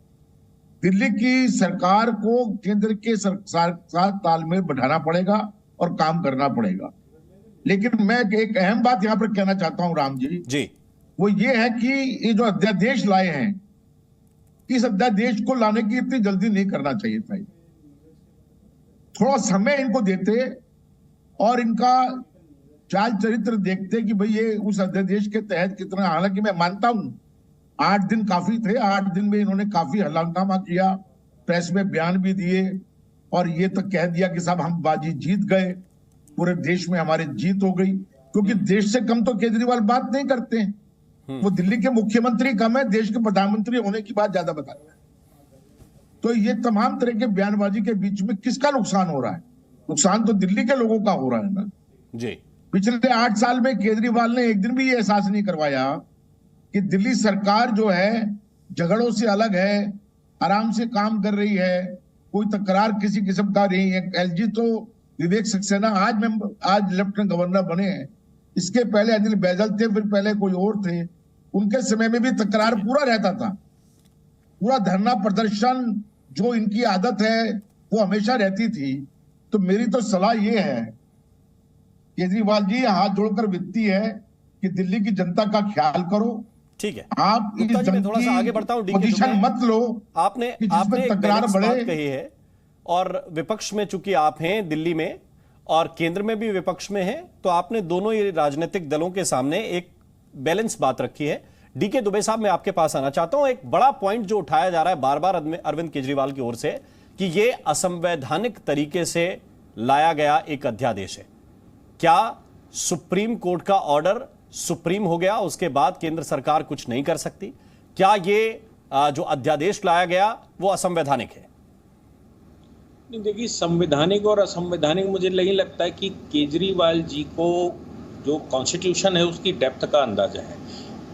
दिल्ली की सरकार को केंद्र के साथ तालमेल बैठाना पड़ेगा और काम करना पड़ेगा। लेकिन मैं एक अहम बात यहां पर कहना चाहता हूं राम जी, वो ये है कि ये जो अध्यादेश लाए हैं, इस अध्यादेश को लाने की इतनी जल्दी नहीं करना चाहिए था। थोड़ा समय इनको देते और इनका चाल चरित्र देखते कि भाई ये उस अध्यादेश के तहत कितना, हालांकि मैं मानता हूं 8 दिन काफी थे, 8 दिन में इन्होंने काफी हंगामा किया, प्रेस में बयान भी दिए और ये तक कह दिया कि साहब हम बाजी जीत गए, पूरे देश में हमारी जीत हो गई। क्योंकि देश से कम तो केजरीवाल बात नहीं करते हैं, वो दिल्ली के मुख्यमंत्री कम है, देश के प्रधानमंत्री होने की बात ज्यादा बताते हैं। तो ये तमाम तरह के बयानबाजी के बीच में किसका नुकसान हो रहा है? नुकसान तो दिल्ली के लोगों का हो रहा है ना जी। पिछले 8 साल में केजरीवाल ने एक दिन भी ये एहसास नहीं करवाया कि दिल्ली सरकार जो है झगड़ों से अलग है, आराम से काम कर रही है, कोई तकरार किसी किस्म का नहीं है। एलजी तो विवेक सक्सेना आज लेफ्टिनेंट गवर्नर बने हैं, इसके पहले अनिल बैजल थे, फिर पहले कोई और थे, उनके समय में भी तकरार पूरा रहता था। पूरा धरना प्रदर्शन जो इनकी आदत है वो हमेशा रहती थी। तो मेरी तो सलाह ये है केजरीवाल जी, हाथ जोड़कर विनती है कि दिल्ली की जनता का ख्याल करो। ठीक है, आप इस थोड़ा सा आगे बढ़ता हूं, पोजीशन मत लो। आपने तकरार बढ़े कही है और विपक्ष में चूंकि आप हैं दिल्ली में और केंद्र में भी विपक्ष में हैं, तो आपने दोनों ही राजनीतिक दलों के सामने एक बैलेंस बात रखी है। डीके दुबे साहब, मैं आपके पास आना चाहता हूं। एक बड़ा पॉइंट जो उठाया जा रहा है बार बार अरविंद केजरीवाल की ओर से कि यह असंवैधानिक तरीके से लाया गया एक अध्यादेश है। क्या सुप्रीम कोर्ट का ऑर्डर सुप्रीम हो गया, उसके बाद केंद्र सरकार कुछ नहीं कर सकती? क्या ये जो अध्यादेश लाया गया वो असंवैधानिक है? देखिए, संवैधानिक और असंवैधानिक मुझे नहीं लगता है कि केजरीवाल जी को जो कॉन्स्टिट्यूशन है उसकी डेप्थ का अंदाजा है।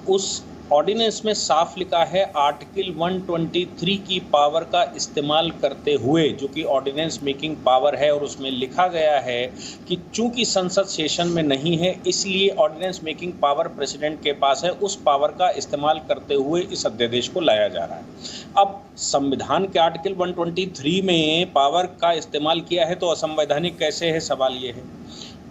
उस ऑर्डिनेंस में साफ लिखा है आर्टिकल 123 की पावर का इस्तेमाल करते हुए, जो कि ऑर्डिनेंस मेकिंग पावर है, और उसमें लिखा गया है कि चूंकि संसद सेशन में नहीं है इसलिए ऑर्डिनेंस मेकिंग पावर प्रेसिडेंट के पास है, उस पावर का इस्तेमाल करते हुए इस अध्यादेश को लाया जा रहा है। अब संविधान के आर्टिकल 123 में पावर का इस्तेमाल किया है तो असंवैधानिक कैसे है, सवाल ये है।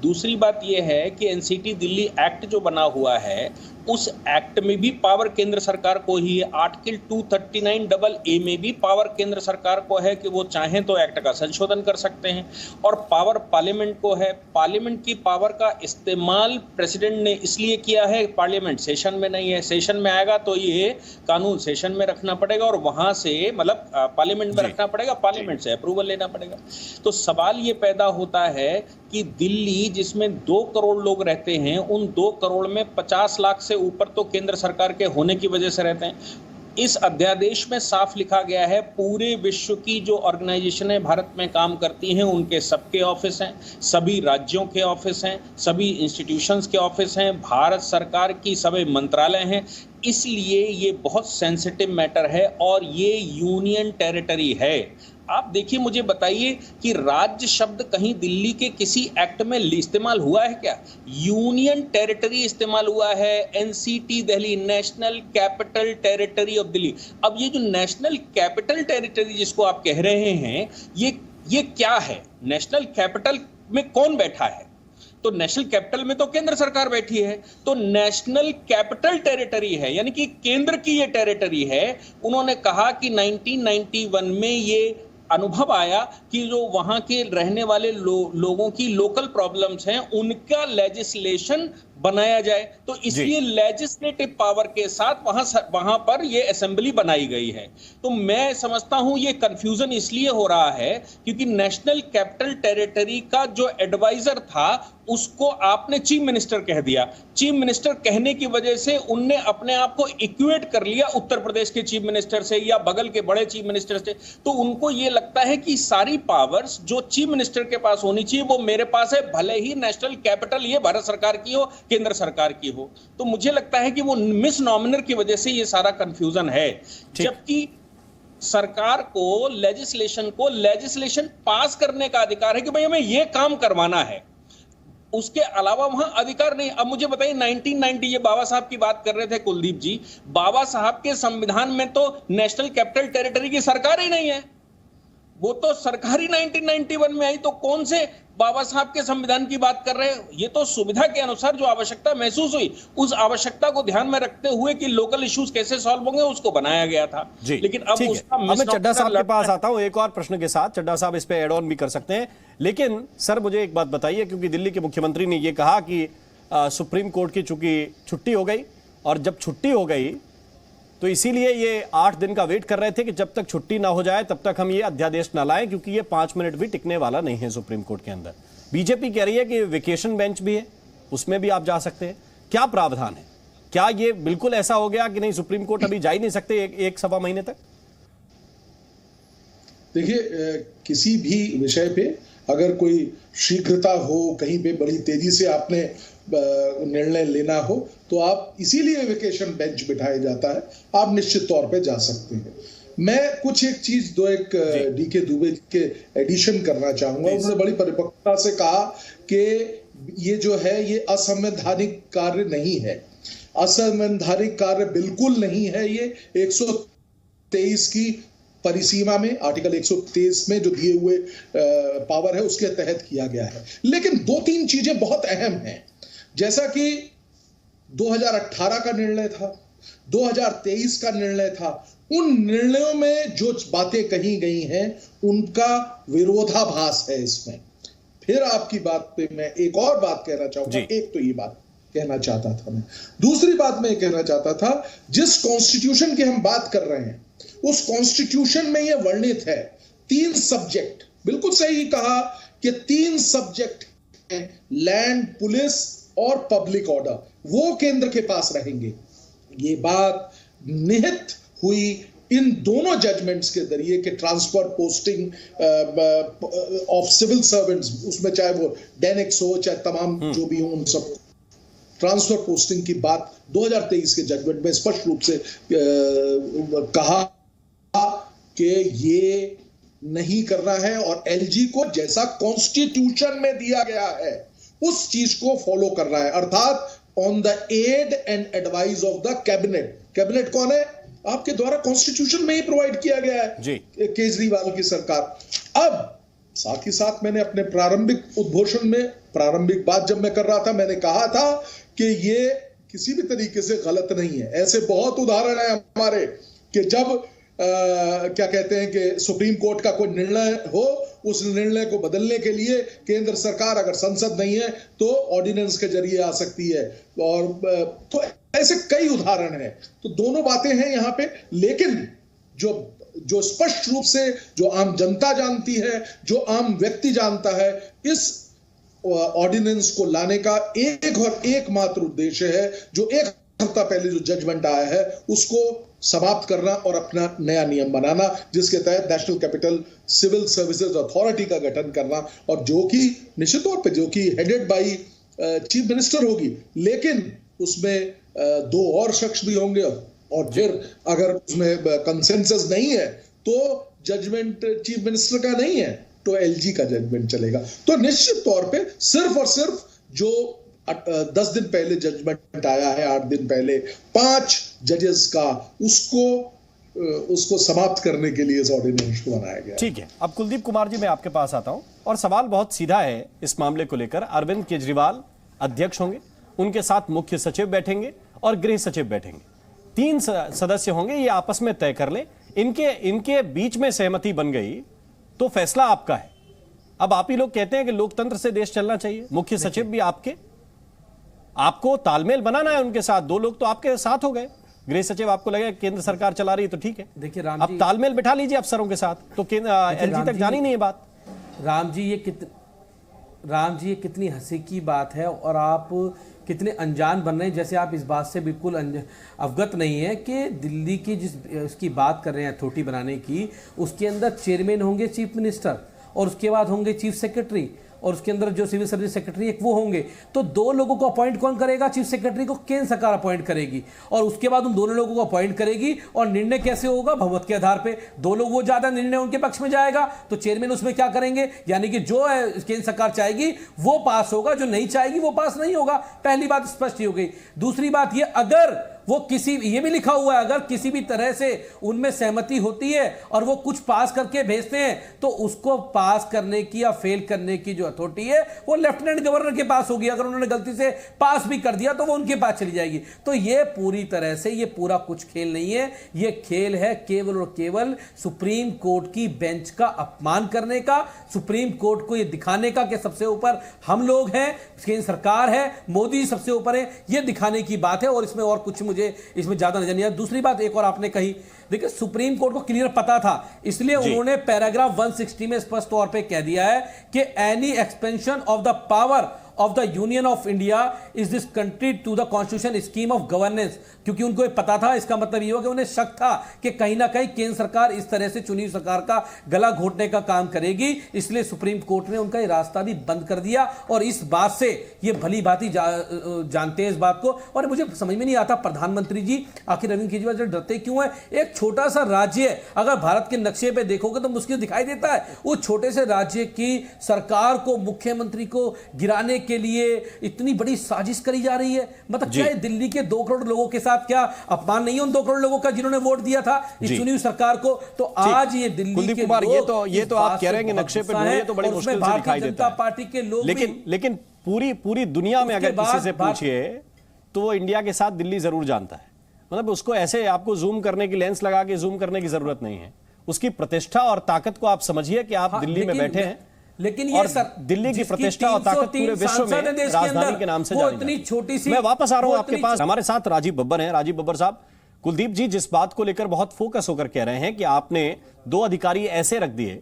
दूसरी बात यह है कि एनसीटी दिल्ली एक्ट जो बना हुआ है उस एक्ट में भी पावर केंद्र सरकार को ही है। आर्टिकल 239AA में भी पावर केंद्र सरकार को है कि वो चाहें तो एक्ट का संशोधन कर सकते हैं, और पावर पार्लियामेंट को है। पार्लियामेंट की पावर का इस्तेमाल प्रेसिडेंट ने इसलिए किया है, पार्लियामेंट सेशन में नहीं है, सेशन में आएगा तो ये कानून सेशन में रखना पड़ेगा और वहां से मतलब पार्लियामेंट में रखना पड़ेगा, पार्लियामेंट से अप्रूवल लेना पड़ेगा। तो सवाल ये पैदा होता है कि दिल्ली जिसमें 2 करोड़ लोग रहते हैं, उन 2 करोड़ में 50 लाख से ऊपर तो केंद्र सरकार के होने की वजह से रहते हैं। इस अध्यादेश में साफ लिखा गया है पूरे विश्व की जो ऑर्गेनाइजेशनें भारत में काम करती हैं उनके सबके ऑफिस हैं, सभी राज्यों के ऑफिस हैं, सभी इंस्टीट्यूशंस के ऑफिस हैं, भारत सरकार की सभी मंत्रालय हैं। इसलिए ये बहुत सेंसिटिव मैटर है और ये यूनियन टेरिटरी है। आप देखिए, मुझे बताइए कि राज्य शब्द कहीं दिल्ली के किसी एक्ट में इस्तेमाल हुआ है क्या? यूनियन टेरिटरी इस्तेमाल हुआ है, NCT Delhi, national capital territory of Delhi. अब ये जो नेशनल कैपिटल टेरिटरी जिसको आप कह रहे हैं, ये क्या है? नेशनल कैपिटल में कौन बैठा है? तो नेशनल कैपिटल में तो केंद्र सरकार बैठी है, तो नेशनल कैपिटल टेरिटरी है, यानी कि केंद्र की ये टेरिटरी है। उन्होंने कहा कि 1991 में ये अनुभव आया कि जो वहां के रहने वाले लोगों की लोकल प्रॉब्लम्स हैं उनका लेजिस्लेशन बनाया जाए, तो इसलिए लेजिस्लेटिव पावर के साथ वहां पर ये असेंबली बनाई गई है। तो मैं समझता हूं ये कंफ्यूजन इसलिए हो रहा है क्योंकि नेशनल कैपिटल टेरिटरी का जो एडवाइजर था उसको आपने चीफ मिनिस्टर कह दिया। चीफ मिनिस्टर कहने की वजह से उनने अपने आप को इक्वेट कर लिया उत्तर प्रदेश के चीफ मिनिस्टर से या बगल के बड़े चीफ मिनिस्टर से। तो उनको ये लगता है कि सारी पावर्स जो चीफ मिनिस्टर के पास होनी चाहिए वो मेरे पास है, भले ही नेशनल कैपिटल ये भारत सरकार की हो, केंद्र सरकार की हो। तो मुझे लगता है कि वो मिस नॉमिनर की वजह से ये सारा कंफ्यूजन है। जबकि सरकार को लेजिस्लेशन पास करने का अधिकार है कि भाई हमें ये काम करवाना है, उसके अलावा वहां अधिकार नहीं। अब मुझे बताइए 1990, ये बाबा साहब की बात कर रहे थे कुलदीप जी, बाबा साहब के संविधान में तो नेशनल कैपिटल टेरिटरी की सरकार ही नहीं है, वो तो सरकार ही 1991 में आई, तो कौन से बाबा साहब के संविधान की बात कर रहे हैं? ये तो सुविधा के अनुसार जो आवश्यकता महसूस हुई, उस आवश्यकता को ध्यान में रखते हुए कि लोकल इश्यूज कैसे सॉल्व होंगे, उसको बनाया गया था। लेकिन अब उसका मैं चड्ढा साहब के पास आता हूं एक और प्रश्न के साथ। चड्ढा साहब इस पे एड ऑन भी कर सकते हैं, लेकिन सर मुझे एक बात बताइए, क्योंकि दिल्ली के मुख्यमंत्री ने यह कहा कि सुप्रीम कोर्ट की चूंकि छुट्टी हो गई, और जब छुट्टी हो गई तो इसीलिए ये 8 दिन का वेट कर रहे थे कि जब तक छुट्टी ना हो जाए तब तक हम ये अध्यादेश ना लाएं, क्योंकि ये 5 मिनट भी टिकने वाला नहीं है सुप्रीम कोर्ट के अंदर। बीजेपी कह रही है कि वेकेशन बेंच भी है, उसमें भी आप जा सकते हैं। क्या प्रावधान है? क्या ये बिल्कुल ऐसा हो गया कि नहीं, सुप्रीम कोर्ट अभी जा ही नहीं सकते एक सवा महीने तक? देखिए, किसी भी विषय पे अगर कोई शीघ्रता हो, कहीं पे बड़ी तेजी से आपने निर्णय लेना हो, तो आप इसीलिए वेकेशन बेंच बिठाया जाता है, आप निश्चित तौर पे जा सकते हैं। मैं कुछ एक चीज डीके दुबे के एडिशन करना चाहूंगा। उन्होंने बड़ी परिपक्वता से कहा कि ये जो है ये असंवैधानिक कार्य नहीं है। असंवैधानिक कार्य बिल्कुल नहीं है। ये 123 की परिसीमा में, आर्टिकल 123 में जो दिए हुए पावर है उसके तहत किया गया है। लेकिन 2-3 चीजें बहुत अहम हैं, जैसा कि 2018 का निर्णय था, 2023 का निर्णय था, उन निर्णयों में जो बातें कही गई हैं उनका विरोधाभास है इसमें। फिर आपकी बात पे मैं एक और बात कहना चाहूंगा। एक तो ये बात कहना चाहता था मैं, दूसरी बात मैं कहना चाहता था, जिस कॉन्स्टिट्यूशन की हम बात कर रहे हैं उस कॉन्स्टिट्यूशन में यह वर्णित है 3 सब्जेक्ट, बिल्कुल सही कहा कि 3 सब्जेक्ट हैं, लैंड, पुलिस और पब्लिक ऑर्डर, वो केंद्र के पास रहेंगे। ये बात निहित हुई इन दोनों जजमेंट्स के जरिए कि transfer posting of civil servants, उसमें चाहे वो डेनिक्स हो चाहे तमाम जो भी हो, उन सब ट्रांसफर पोस्टिंग की बात 2023 के जजमेंट में स्पष्ट रूप से कहा कि ये नहीं करना है, और एलजी को जैसा कॉन्स्टिट्यूशन में दिया गया है उस चीज को फॉलो करना है, अर्थात on the aid and advice of the cabinet. Cabinet कौन है? आपके द्वारा कॉन्स्टिट्यूशन में ही प्रोवाइड किया गया है केजरीवाल की सरकार। अब साथ ही साथ मैंने अपने प्रारंभिक उद्घोषण में, प्रारंभिक बात जब मैं कर रहा था, मैंने कहा था कि ये किसी भी तरीके से गलत नहीं है। ऐसे बहुत उदाहरण है हमारे कि जब क्या कहते हैं कि सुप्रीम कोर्ट का कोई निर्णय हो, उस निर्णय को बदलने के लिए केंद्र सरकार, अगर संसद नहीं है तो ऑर्डिनेंस के जरिए आ सकती है, और तो ऐसे कई उदाहरण हैं। तो दोनों बातें हैं यहाँ पे, लेकिन जो स्पष्ट रूप से जो आम जनता जानती है, जो आम व्यक्ति जानता है, इस ऑर्डिनेंस को लाने का एक और एकमात्र उद्देश्य है, जो एक हफ्ता पहले जो जजमेंट आया है उसको समाप्त करना और अपना नया नियम बनाना, जिसके तहत National Capital Civil Services Authority का गठन करना, और जो कि निश्चित तौर पे जो कि हेडेड बाय चीफ मिनिस्टर होगी, लेकिन उसमें 2 और शख्स भी होंगे, और फिर अगर उसमें कंसेंसस नहीं है तो जजमेंट चीफ मिनिस्टर का नहीं है तो एलजी का जजमेंट चलेगा। तो निश्चित तौर पे सिर्फ और सिर्फ जो 10 दिन पहले जजमेंट आया है, 8 दिन पहले 5 जजेस का, उसको समाप्त करने के लिए इस ऑर्डिनेंस को बनाया गया। ठीक है, अब कुलदीप कुमार जी मैं आपके पास आता हूं, और सवाल बहुत सीधा है इस मामले को लेकर। अरविंद केजरीवाल अध्यक्ष होंगे, उनके साथ मुख्य सचिव बैठेंगे और गृह सचिव बैठेंगे, 3 सदस्य होंगे, ये आपस में तय कर लें। इनके बीच में सहमति बन गई तो फैसला आपका है। अब आप ही लोग कहते हैं कि लोकतंत्र से देश चलना चाहिए, मुख्य सचिव भी आपको तालमेल बनाना है उनके साथ। 2 लोग तो आपके साथ हो गए, गृह सचिव आपको लगे केंद्र सरकार चला रही है तो ठीक है, देखिए अब तालमेल बिठा लीजिए अफसरों के साथ, तो एलजी तक जानी नहीं है बात। राम जी ये कितनी हंसी की बात है, और आप कितने अनजान बन रहे हैं, जैसे आप इस बात से बिल्कुल अवगत नहीं है कि दिल्ली की उसकी बात कर रहे हैं अथॉरिटी बनाने की, उसके अंदर चेयरमैन होंगे चीफ मिनिस्टर, और उसके बाद होंगे चीफ सेक्रेटरी, और उसके अंदर जो सिविल सर्विस सेक्रेटरी एक वो होंगे, तो 2 लोगों को अपॉइंट कौन करेगा? चीफ सेक्रेटरी को केंद्र सरकार अपॉइंट करेगी और उसके बाद उन दोनों लोगों को अपॉइंट करेगी और निर्णय कैसे होगा? बहुमत के आधार पे। 2 लोग वो ज्यादा निर्णय उनके पक्ष में जाएगा तो चेयरमैन उसमें क्या करेंगे, यानी कि जो केंद्र सरकार चाहेगी वो पास होगा, जो नहीं चाहेगी वो पास नहीं होगा। पहली बात स्पष्ट हो गई। दूसरी बात ये, अगर वो किसी, ये भी लिखा हुआ है, अगर किसी भी तरह से उनमें सहमति होती है और वो कुछ पास करके भेजते हैं तो उसको पास करने की या फेल करने की जो अथॉरिटी है वो लेफ्टिनेंट गवर्नर के पास होगी। अगर उन्होंने गलती से पास भी कर दिया तो वो उनके पास चली जाएगी। तो ये पूरी तरह से ये पूरा कुछ खेल नहीं है, ये खेल है केवल और केवल सुप्रीम कोर्ट की बेंच का अपमान करने का, सुप्रीम कोर्ट को ये दिखाने का कि सबसे ऊपर हम लोग हैं, केंद्र सरकार है, मोदी सबसे ऊपर है, ये दिखाने की बात है और इसमें और कुछ मुझे इसमें ज्यादा नजर नहीं आया। दूसरी बात एक और आपने कही, देखिए सुप्रीम कोर्ट को क्लियर पता था, इसलिए उन्होंने पैराग्राफ 160 में स्पष्ट तौर पे कह दिया है कि any expansion of the power of the Union of India is this country to the constitution scheme of governance। क्योंकि उनको ये पता था, इसका मतलब ये हो कि उन्हें शक था कि कहीं ना कहीं केंद्र सरकार इस तरह से चुनी सरकार का गला घोटने का काम करेगी, इसलिए सुप्रीम कोर्ट ने उनका ये रास्ता भी बंद कर दिया। और इस बात से ये भली भांति जानते हैं इस बात को। और मुझे समझ में नहीं आता प्रधानमंत्री जी आखिर अरविंद केजरीवाल से डरते क्यों है? एक छोटा सा राज्य, अगर भारत के नक्शे पे देखोगे तो मुश्किल दिखाई देता है, उस छोटे से राज्य की सरकार को, मुख्यमंत्री को गिराने के लिए इतनी बड़ी साजिश करी जा रही है। मतलब क्या दिल्ली के 2 करोड़ लोगों के साथ क्या अपमान नहीं है उन 2 करोड़ लोगों का जिन्होंने वोट दिया था इस चुनी हुई सरकार को? तो आज ये दिल्ली के लोग, ये तो आप कह रहे हैं कि नक्शे पे ढूंढिए तो बड़ी मुश्किल से दिखाई देता है। पार्टी के लोग लेकिन पूरी दुनिया में अगर किसी से पूछिए तो वो इंडिया के साथ दिल्ली जरूर जानता है। मतलब उसको ऐसे आपको जूम करने की, लेंस लगा के जूम करने की जरूरत नहीं है। उसकी प्रतिष्ठा और ताकत को आप समझिए कि आप दिल्ली में बैठे हैं, लेकिन ये दिल्ली की प्रतिष्ठा और ताकत पूरे विश्व में राजधानी के नाम से जानी जाती है। छोटी सी, मैं वापस आ रहा हूं आपके पास। हमारे साथ राजीव बब्बर हैं। राजीव बब्बर साहब, कुलदीप जी जिस बात को लेकर बहुत फोकस होकर कह रहे हैं कि आपने 2 अधिकारी ऐसे रख दिए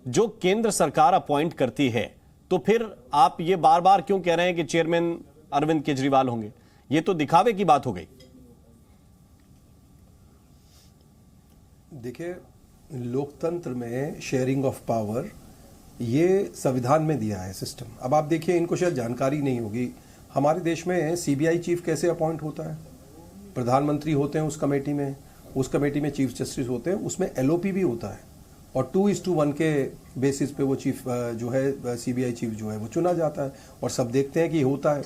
जो केंद्र सरकार अपॉइंट करती है, तो फिर आप ये बार बार क्यों कह रहे हैं कि चेयरमैन अरविंद केजरीवाल होंगे? ये तो दिखावे की बात हो गई। देखिए, लोकतंत्र में शेयरिंग ऑफ पावर ये संविधान में दिया है सिस्टम। अब आप देखिए, इनको शायद जानकारी नहीं होगी, हमारे देश में सीबीआई चीफ कैसे अपॉइंट होता है? प्रधानमंत्री होते हैं उस कमेटी में चीफ जस्टिस होते हैं, उसमें एलओपी भी होता है और 2:1 के बेसिस पे वो चीफ जो है सीबीआई चीफ जो है वो चुना जाता है और सब देखते हैं कि होता है।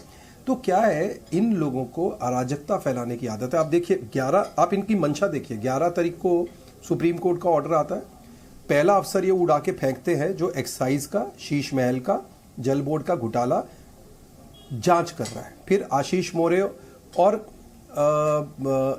तो क्या है, इन लोगों को अराजकता फैलाने की आदत है। आप देखिए 11, आप इनकी मंशा देखिए, 11 तारीख को सुप्रीम कोर्ट का ऑर्डर आता है। पहला अफसर ये उड़ा के फेंकते हैं जो एक्साइज का, शीश महल का, जल बोर्ड का घोटाला जांच कर रहा है। फिर आशीष मोरे और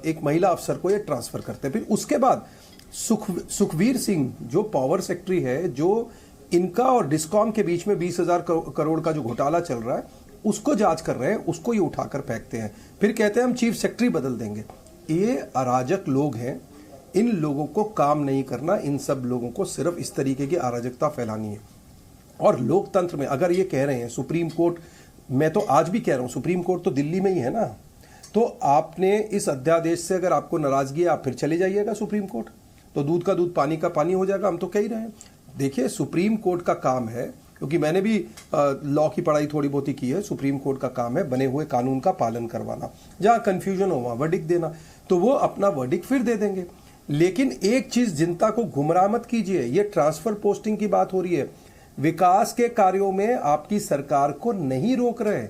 एक महिला अफसर को ये ट्रांसफर करते हैं। फिर उसके बाद सुखवीर सिंह जो पावर सेक्रेटरी है, जो इनका और डिस्कॉम के बीच में 20,000 करोड़ का जो घोटाला चल रहा है उसको जांच कर रहे हैं, उसको ये उठाकर फेंकते हैं। फिर कहते हैं हम चीफ सेक्रेटरी बदल देंगे। ये अराजक लोग हैं, इन लोगों को काम नहीं करना, इन सब लोगों को सिर्फ इस तरीके की अराजकता फैलानी है। और लोकतंत्र में अगर ये कह रहे हैं सुप्रीम कोर्ट, मैं तो आज भी कह रहा हूं सुप्रीम कोर्ट तो दिल्ली में ही है ना, तो आपने इस अध्यादेश से अगर आपको नाराजगी है आप फिर चले जाइएगा सुप्रीम कोर्ट, तो दूध का दूध पानी का पानी हो जाएगा। हम तो कह ही रहे हैं। देखिए, सुप्रीम कोर्ट का काम है, क्योंकि मैंने भी लॉ की पढ़ाई थोड़ी बहुत ही की है, सुप्रीम कोर्ट का काम है बने हुए कानून का पालन करवाना, जहां कंफ्यूजन हो वहां वर्डिक्ट देना, तो वो अपना वर्डिक्ट फिर दे देंगे। लेकिन एक चीज जनता को गुमराह मत कीजिए, ये ट्रांसफर पोस्टिंग की बात हो रही है, विकास के कार्यों में आपकी सरकार को नहीं रोक रहे।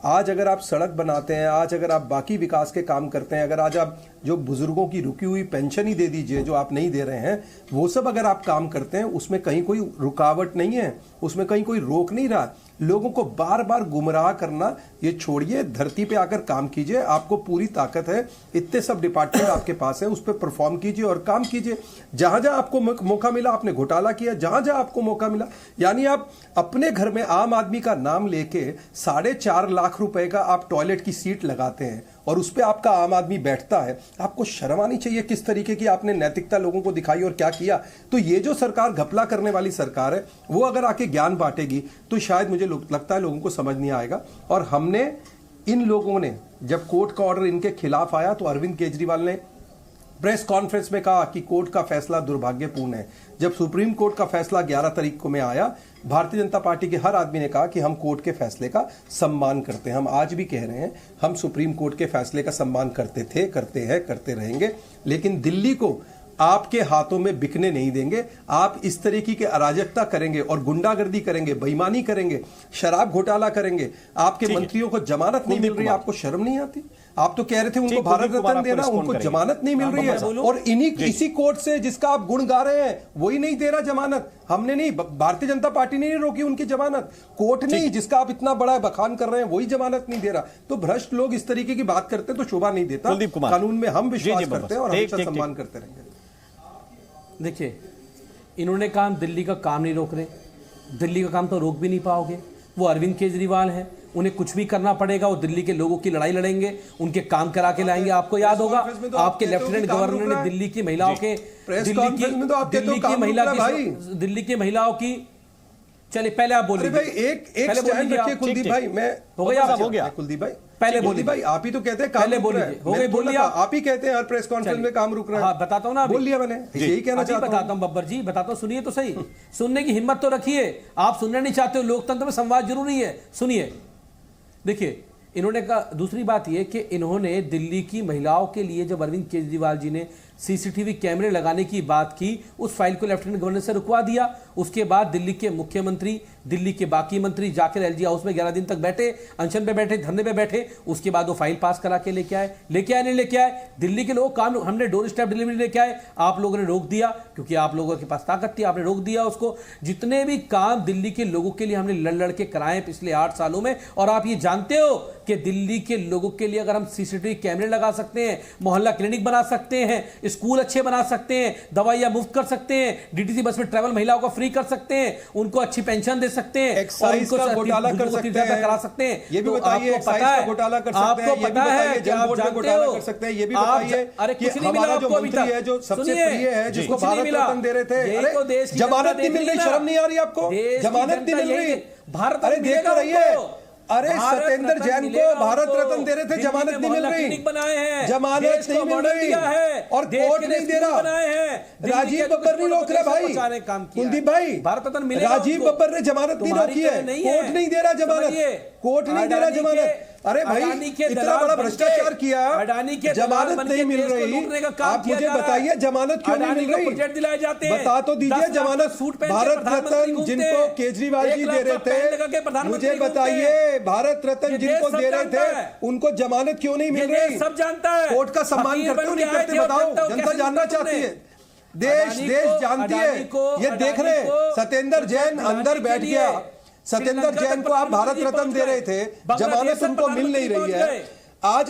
आज अगर आप सड़क बनाते हैं, आज अगर आप बाकी विकास के काम करते हैं, अगर आज आप जो बुजुर्गों की रुकी हुई पेंशन ही दे दीजिए जो आप नहीं दे रहे हैं, वो सब अगर आप काम करते हैं, उसमें कहीं कोई रुकावट नहीं है, उसमें कहीं कोई रोक नहीं रहा। लोगों को बार बार गुमराह करना ये छोड़िए, धरती पे आकर काम कीजिए। आपको पूरी ताकत है, इतने सब डिपार्टमेंट आपके पास है, उस पर परफॉर्म कीजिए और काम कीजिए। जहां जहां आपको मौका मिला आपने घोटाला किया, जहां जहां आपको मौका मिला, यानी आप अपने घर में आम आदमी का नाम लेके 4.5 लाख रुपए का आप टॉयलेट की सीट लगाते हैं और उस पर आपका आम आदमी बैठता है। आपको शर्म आनी चाहिए किस तरीके की आपने नैतिकता लोगों को दिखाई और क्या किया। तो ये जो सरकार घपला करने वाली सरकार है, वो अगर आके ज्ञान बांटेगी तो शायद मुझे लगता है लोगों को समझ नहीं आएगा। और हमने, इन लोगों ने, जब कोर्ट का ऑर्डर इनके खिलाफ आया तो अरविंद केजरीवाल ने प्रेस कॉन्फ्रेंस में कहा कि कोर्ट का फैसला दुर्भाग्यपूर्ण है। जब सुप्रीम कोर्ट का फैसला 11 तारीख को में आया, भारतीय जनता पार्टी के हर आदमी ने कहा कि हम कोर्ट के फैसले का सम्मान करते हैं। हम आज भी कह रहे हैं, हम सुप्रीम कोर्ट के फैसले का सम्मान करते थे, करते हैं, करते रहेंगे, लेकिन दिल्ली को आपके हाथों में बिकने नहीं देंगे। आप इस तरीके की अराजकता करेंगे और गुंडागर्दी करेंगे, बेईमानी करेंगे, शराब घोटाला करेंगे, आपके मंत्रियों को जमानत नहीं मिल रही, आपको शर्म नहीं आती? आप तो कह रहे थे उनको भारत रत्न देना, उनको जमानत नहीं मिल रही है, और इसी कोर्ट से जिसका आप गुण गा रहे हैं वही नहीं दे रहा जमानत। हमने नहीं, भारतीय जनता पार्टी ने नहीं रोकी उनकी जमानत, कोर्ट नहीं, जिसका आप इतना बड़ा बखान कर रहे हैं वही जमानत नहीं दे रहा। तो भ्रष्ट लोग इस तरीके की बात करते हैं तो शोभा नहीं देता। कानून में हम विश्वास करते हैं और हमेशा सम्मान करते रहेंगे। देखिए, इन्होंने कहा हम दिल्ली का काम नहीं रोक रहे, दिल्ली का काम तो रोक भी नहीं पाओगे। वो अरविंद केजरीवाल हैं, उन्हें कुछ भी करना पड़ेगा, वो दिल्ली के लोगों की लड़ाई लड़ेंगे, उनके काम करा के लाएंगे। आपको याद होगा, आपके लेफ्टिनेंट गवर्नर ने दिल्ली की महिलाओं के दिल्ली की महिलाओं की, चलिए पहले आप बोलिए भाई, एक स्टैंड रखिए कुलदीप भाई। मैं हो गया कुलदीप भाई, पहले बोलिए भाई। आप ही तो कहते हैं काम रुक रहा है, हो गए बोलिए। आप ही कहते हैं हर प्रेस कॉन्फ्रेंस में काम रुक रहा है। हाँ, बताता हूँ ना, बोल लिया मैंने, यही कहना चाहता हूँ। बताता हूँ बब्बर जी, बताता हूँ, सुनिए तो सही। सुनने की हिम्मत तो रखिए, आप सुनना नहीं चाहते हो। लोकतंत्र में संवाद जरूरी है, सुनिए। देखिए, इन्होंने कहा, दूसरी बात यह कि इन्होंने दिल्ली की महिलाओं के लिए जब अरविंद केजरीवाल जी ने सीसीटीवी कैमरे लगाने की बात की, उस फाइल को लेफ्टिनेंट गवर्नर से रुकवा दिया। उसके बाद दिल्ली के मुख्यमंत्री, दिल्ली के बाकी मंत्री जाकर एलजी हाउस में 11 दिन तक बैठे, अनशन पे बैठे, धरने पे बैठे। उसके बाद वो फाइल पास करा के लेके आए नहीं लेके आए। दिल्ली के लोग काम, हमने डोर स्टेप डिलीवरी लेके आए, आप लोगों ने रोक दिया, क्योंकि आप लोगों के पास ताकत थी, आपने रोक दिया उसको। जितने भी काम दिल्ली के लोगों के लिए हमने लड़ के कराए पिछले 8 सालों में। और आप ये जानते हो कि दिल्ली के लोगों के लिए अगर हम सीसीटीवी कैमरे लगा सकते हैं, मोहल्ला क्लिनिक बना सकते हैं, स्कूल अच्छे बना सकते हैं, दवाइयां मुफ्त कर सकते हैं, डीटीसी बस में ट्रैवल महिलाओं को फ्री कर सकते हैं, उनको अच्छी पेंशन दे सकते हैं, एक्साइज का घोटाला कर सकते हैं, करा सकते हैं, ये भी बताइए। एक्साइज का घोटाला कर सकते हैं, ये भी बताइए। जल बोर्ड का घोटाला कर सकते हैं, ये भी बताइए। कि हमारा जो मंत्री है, जो सबसे प्रिय है, जिसको भारत रत्न दे रहे थे, अरे जमानत नहीं मिल रही, शर्म नहीं आ रही आपको? जमानत नहीं मिल रही, भारत, अरे देख तो रहिए। अरे सत्येंद्र जैन को भारत रत्न दे रहे थे, जमानत नहीं मिल रही, जमानत नहीं मिल रही और कोर्ट नहीं दे रहा। राजीव बब्बर नहीं रोक रहे भाई, कुलदीप भाई, भारत रत्न मिलेगा। राजीव बब्बर ने जमानत नहीं रोकी है, कोर्ट नहीं दे रहा जमानत, कोर्ट नहीं दे रहा जमानत। अरे भाई, इतना बड़ा भ्रष्टाचार किया, जमानत नहीं मिल रही। आप मुझे बताइए जमानत क्यों नहीं मिल रही? बता तो दीजिए जमानत। भारत रत्न जिनको केजरीवाल जी दे रहे थे, मुझे बताइए भारत रत्न जिनको दे रहे थे उनको जमानत क्यों नहीं मिल रही? सब जानता है। कोर्ट का सम्मान करते हो नहीं करते बताओ, जनता जानना चाहती है, देश जानती है। ये देख रहे, सत्येंद्र जैन अंदर बैठ गया, सत्येंद्र जैन को आप भारत रत्न दे रहे थे, जमानत उनको मिल नहीं रही है। आज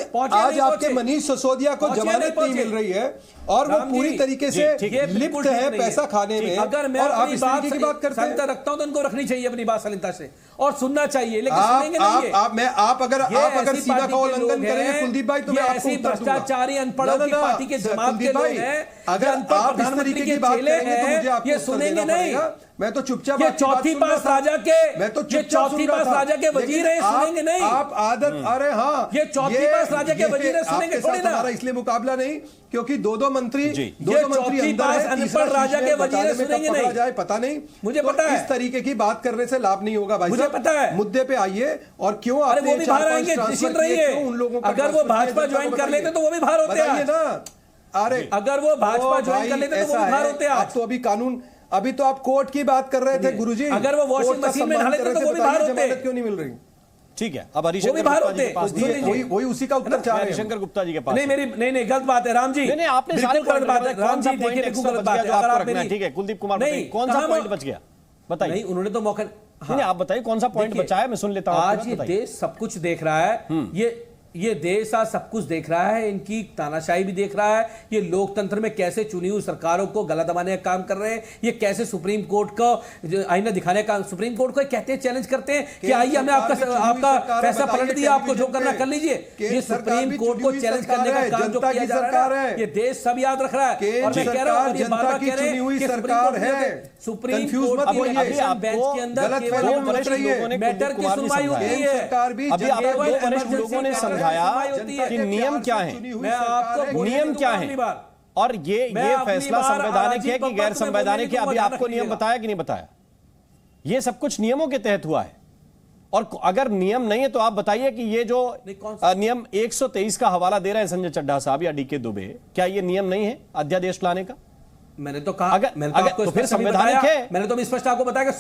आपके मनीष सिसोदिया को जमानत नहीं मिल रही है और वो पूरी तरीके से लिप्त है पैसा खाने में। अगर मैं और आप अपनी इस तरीके की बात करते हैं, रखता हूं तो उनको रखनी चाहिए अपनी बात सलीलता से और सुनना चाहिए, लेकिन सुनेंगे नहीं। आप अगर सीमा का उल्लंघन करेंगे कुलदीप भाई, तो मैं आपको उत्तर दूंगा। भ्रष्टाचारी अनपढ़ों की पार्टी के जमात के लोग हैं, अगर आप इस तरीके की बात करेंगे तो मुझे आपको उत्तर देना पड़ेगा। मैं तो चुपचाप चौथी पास राजा के, मैं तो चौथी पास राजा के वजीर हैं, सुनेंगे नहीं आप आदत। अरे हाँ, ये चौथी पास राजा के वजीर हैं, सुनेंगे थोड़ी ना। हमारा इसलिए मुकाबला नहीं क्योंकि दो मंत्री अंदर है, तीसरा राजा के वजीर हैं, सुनेंगे नहीं। जाए पता नहीं, मुझे पता है। इस तरीके की बात करने से लाभ नहीं होगा भाई, मुझे पता है। मुद्दे पे आइए। और क्यों अरे वो भी बाहर आएंगे, निश्चित रहिए। उन लोगों को अगर वो भाजपा ज्वाइन कर लेते तो वो भी बाहर होते हैं ना। अरे अगर वो भाजपा ज्वाइन कर लेते तो वो भी बाहर होते हैं। आप तो अभी कानून, अभी तो आप कोर्ट की बात कर रहे थे गुरुजी। अगर वो वॉशिंग मशीन में डाले तो वो भी बाहर होते हैं। क्यों नहीं मिल रही? ठीक है, अब हरिशंकर वही उसी का उत्तर चाह रहे हैं। हरिशंकर गुप्ता जी के पास नहीं गलत बात है राम जी। नहीं आपने सारी गलत बात है राम जी, देखिए गलत बात है। अगर आप मेरी, ठीक है कुलदीप कुमार, कौन सा पॉइंट बच गया बताइए। नहीं, उन्होंने तो मौका, नहीं आप बताइए कौन सा पॉइंट बचा है, मैं सुन लेता हूं। आज ये देश सब कुछ देख रहा है, ये देश आज सब कुछ देख रहा है, इनकी तानाशाही भी देख रहा है, ये लोकतंत्र में कैसे चुनी हुई सरकारों को गला दबाने का काम कर रहे हैं, ये कैसे सुप्रीम कोर्ट को आईना दिखाने का, सुप्रीम कोर्ट को कहते हैं, चैलेंज करते हैं कि आइए हमने आपका फैसला पलट दिया, आपको जो करना कर लीजिए। ये सुप्रीम कोर्ट को चैलेंज करने का काम जो किया जा रहा है, ये देश सब याद रख रहा है। और मैं कह रहा हूं, ये बार-बार कह रहे हैं कि सरकार है, सुप्रीम कोर्ट बेंच के अंदर केवल मैटर की सुनवाई होती है। अभी आपको वरिष्ठ लोगों ने समझाया कि नियम क्या है, मैं आपको नियम क्या है, और ये फैसला संवैधानिक है कि गैर संवैधानिक है? अभी आपको नियम बताया कि नहीं बताया? ये सब कुछ नियमों के तहत हुआ है, और अगर नियम नहीं है तो आप बताइए कि ये जो नियम 123 का हवाला दे रहे हैं संजय चड्ढा साहब या डीके दुबे, क्या ये नियम नहीं है अध्यादेश लाने का? मैंने तो कहा, अगर तो फिर संवैधानिक है। मैंने तो स्पष्ट आपको बताया कि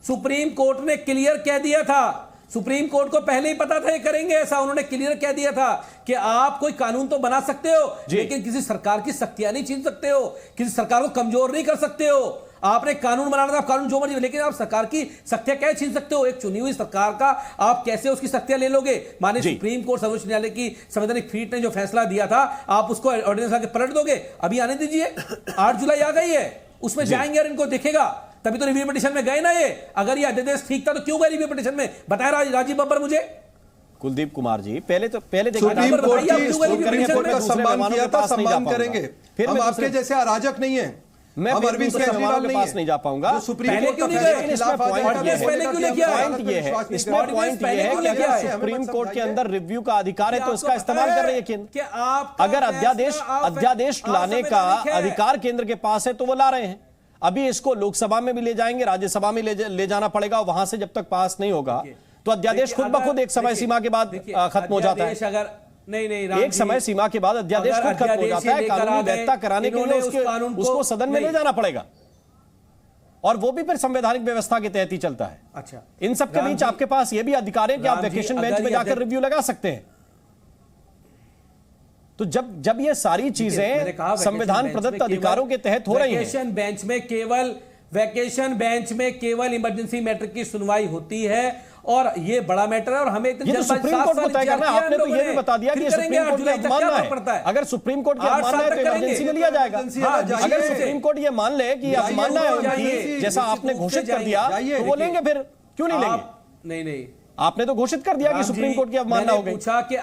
सुप्रीम कोर्ट ने क्लियर कह दिया था, सुप्रीम कोर्ट को पहले ही पता था ये करेंगे ऐसा, उन्होंने क्लियर कह दिया था कि आप कोई कानून तो बना सकते हो लेकिन किसी सरकार की शक्तियां नहीं छीन सकते हो, किसी सरकार को कमजोर नहीं कर सकते हो। आपने कानून बनाना था, कानून जो मर्जी, लेकिन आप सरकार की शक्तियां कैसे छीन सकते हो? एक चुनी हुई सरकार का आप कैसे उसकी शक्तियां ले लोगे? माने सुप्रीम कोर्ट, सर्वोच्च न्यायालय की संवैधानिक पीठ ने जो फैसला दिया था, आप उसको ऑर्डिनेंस लाके पलट दोगे? अभी आने दीजिए, 8 जुलाई आ गई है, उसमें जाएंगे और इनको देखेगा, तभी तो रिव्यू पिटीशन में गए ना ये। अगर ये अध्यादेश ठीक था तो क्यों गए रिव्यू पिटीशन में? बताया राजीव बब्बर मुझे। कुलदीप कुमार जी, पहले सुप्रीम कोर्ट का सम्मान किया था, सम्मान करेंगे। फिर हम आपके जैसे अराजक नहीं है, मैं अरविंद केजरीवाल के पास नहीं जा पाऊंगा। सुप्रीम कोर्ट सुप्रीम कोर्ट के अंदर रिव्यू का अधिकार है तो इसका इस्तेमाल कर रही है केंद्र। अगर अध्यादेश लाने का अधिकार केंद्र के पास है तो वो ला रहे हैं। अभी इसको लोकसभा में भी ले जाएंगे, राज्यसभा में ले जाना पड़ेगा, वहां से जब तक पास नहीं होगा तो अध्यादेश खुद ब खुद एक समय सीमा के बाद खत्म हो जाता है। नहीं, एक समय सीमा के बाद अध्यादेश खुद खत्म हो जाता है। कानूनी वैधता कराने के लिए उसको सदन में ले जाना पड़ेगा, और वो भी फिर संवैधानिक व्यवस्था के तहत ही चलता है। अच्छा, इन सब के बीच आपके पास ये भी अधिकार है कि आप वेकेशन बेंच में जाकर रिव्यू लगा सकते हैं। तो जब ये सारी चीजें संविधान प्रदत्त अधिकारों के तहत हो रही हैं, वैकेशन बेंच में केवल इमरजेंसी मैटर की सुनवाई होती है, और ये बड़ा मैटर है, और हमें ये तो सुप्रीम कोर्ट को तय करना है। आपने तो ये भी बता दिया कि सुप्रीम कोर्ट की अवमानना है। अगर सुप्रीम कोर्ट की अवमानना है तो इमरजेंसी में लिया जाएगा। अगर सुप्रीम कोर्ट ये मान ले कि अवमानना है उनकी, जैसा आपने घोषित कर दिया, तो वो लेंगे। फिर क्यों नहीं लेंगे? नहीं, आपने तो घोषित कर दिया कि सुप्रीम कोर्ट की अवमानना हो गई। पूछा कि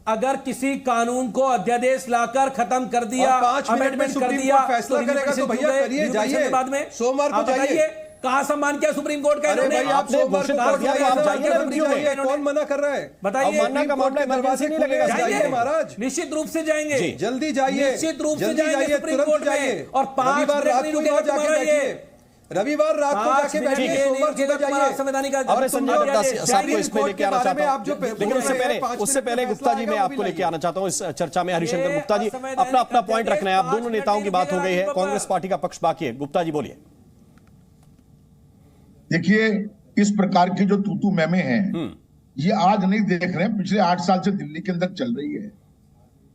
अगर किसी कानून को अध्यादेश लाकर खत्म कर दिया, अमेंडमेंट कर दिया, फैसला करेगा तो भैया करिए, जाइए बाद में सोमवार को जाइए। कहाँ सम्मान किया सुप्रीम कोर्ट का? आपने घोषित कर दिया कि आप जाइए, कौन मना कर रहा है? बताइए। अवमानना का मामला इमरजेंसी नहीं लगेगा। जाइए महाराज, निश्चित रूप से जाएंगे, जल्दी जाइए, निश्चित रूप से जाइए सुप्रीम कोर्ट में, और 5 रविवार रात को जाके बैठिए, रविवार रात को जाके बैठिए, सोमवार को जाइए। संवैधानिक और संजय चड्ढा साहब को इसमें लेके आना चाहता हूं, लेकिन उससे पहले गुप्ता जी मैं आपको लेके आना चाहता हूं इस चर्चा में। हरिशंकर गुप्ता जी, अपना पॉइंट रखना है। आप दोनों नेताओं की बात हो गई है, कांग्रेस पार्टी का पक्ष बाकी है। गुप्ता जी बोलिए। देखिए, इस प्रकार की जो तूतू मैमे हैं, ये आज नहीं देख रहे हैं, पिछले 8 साल से दिल्ली के अंदर चल रही है,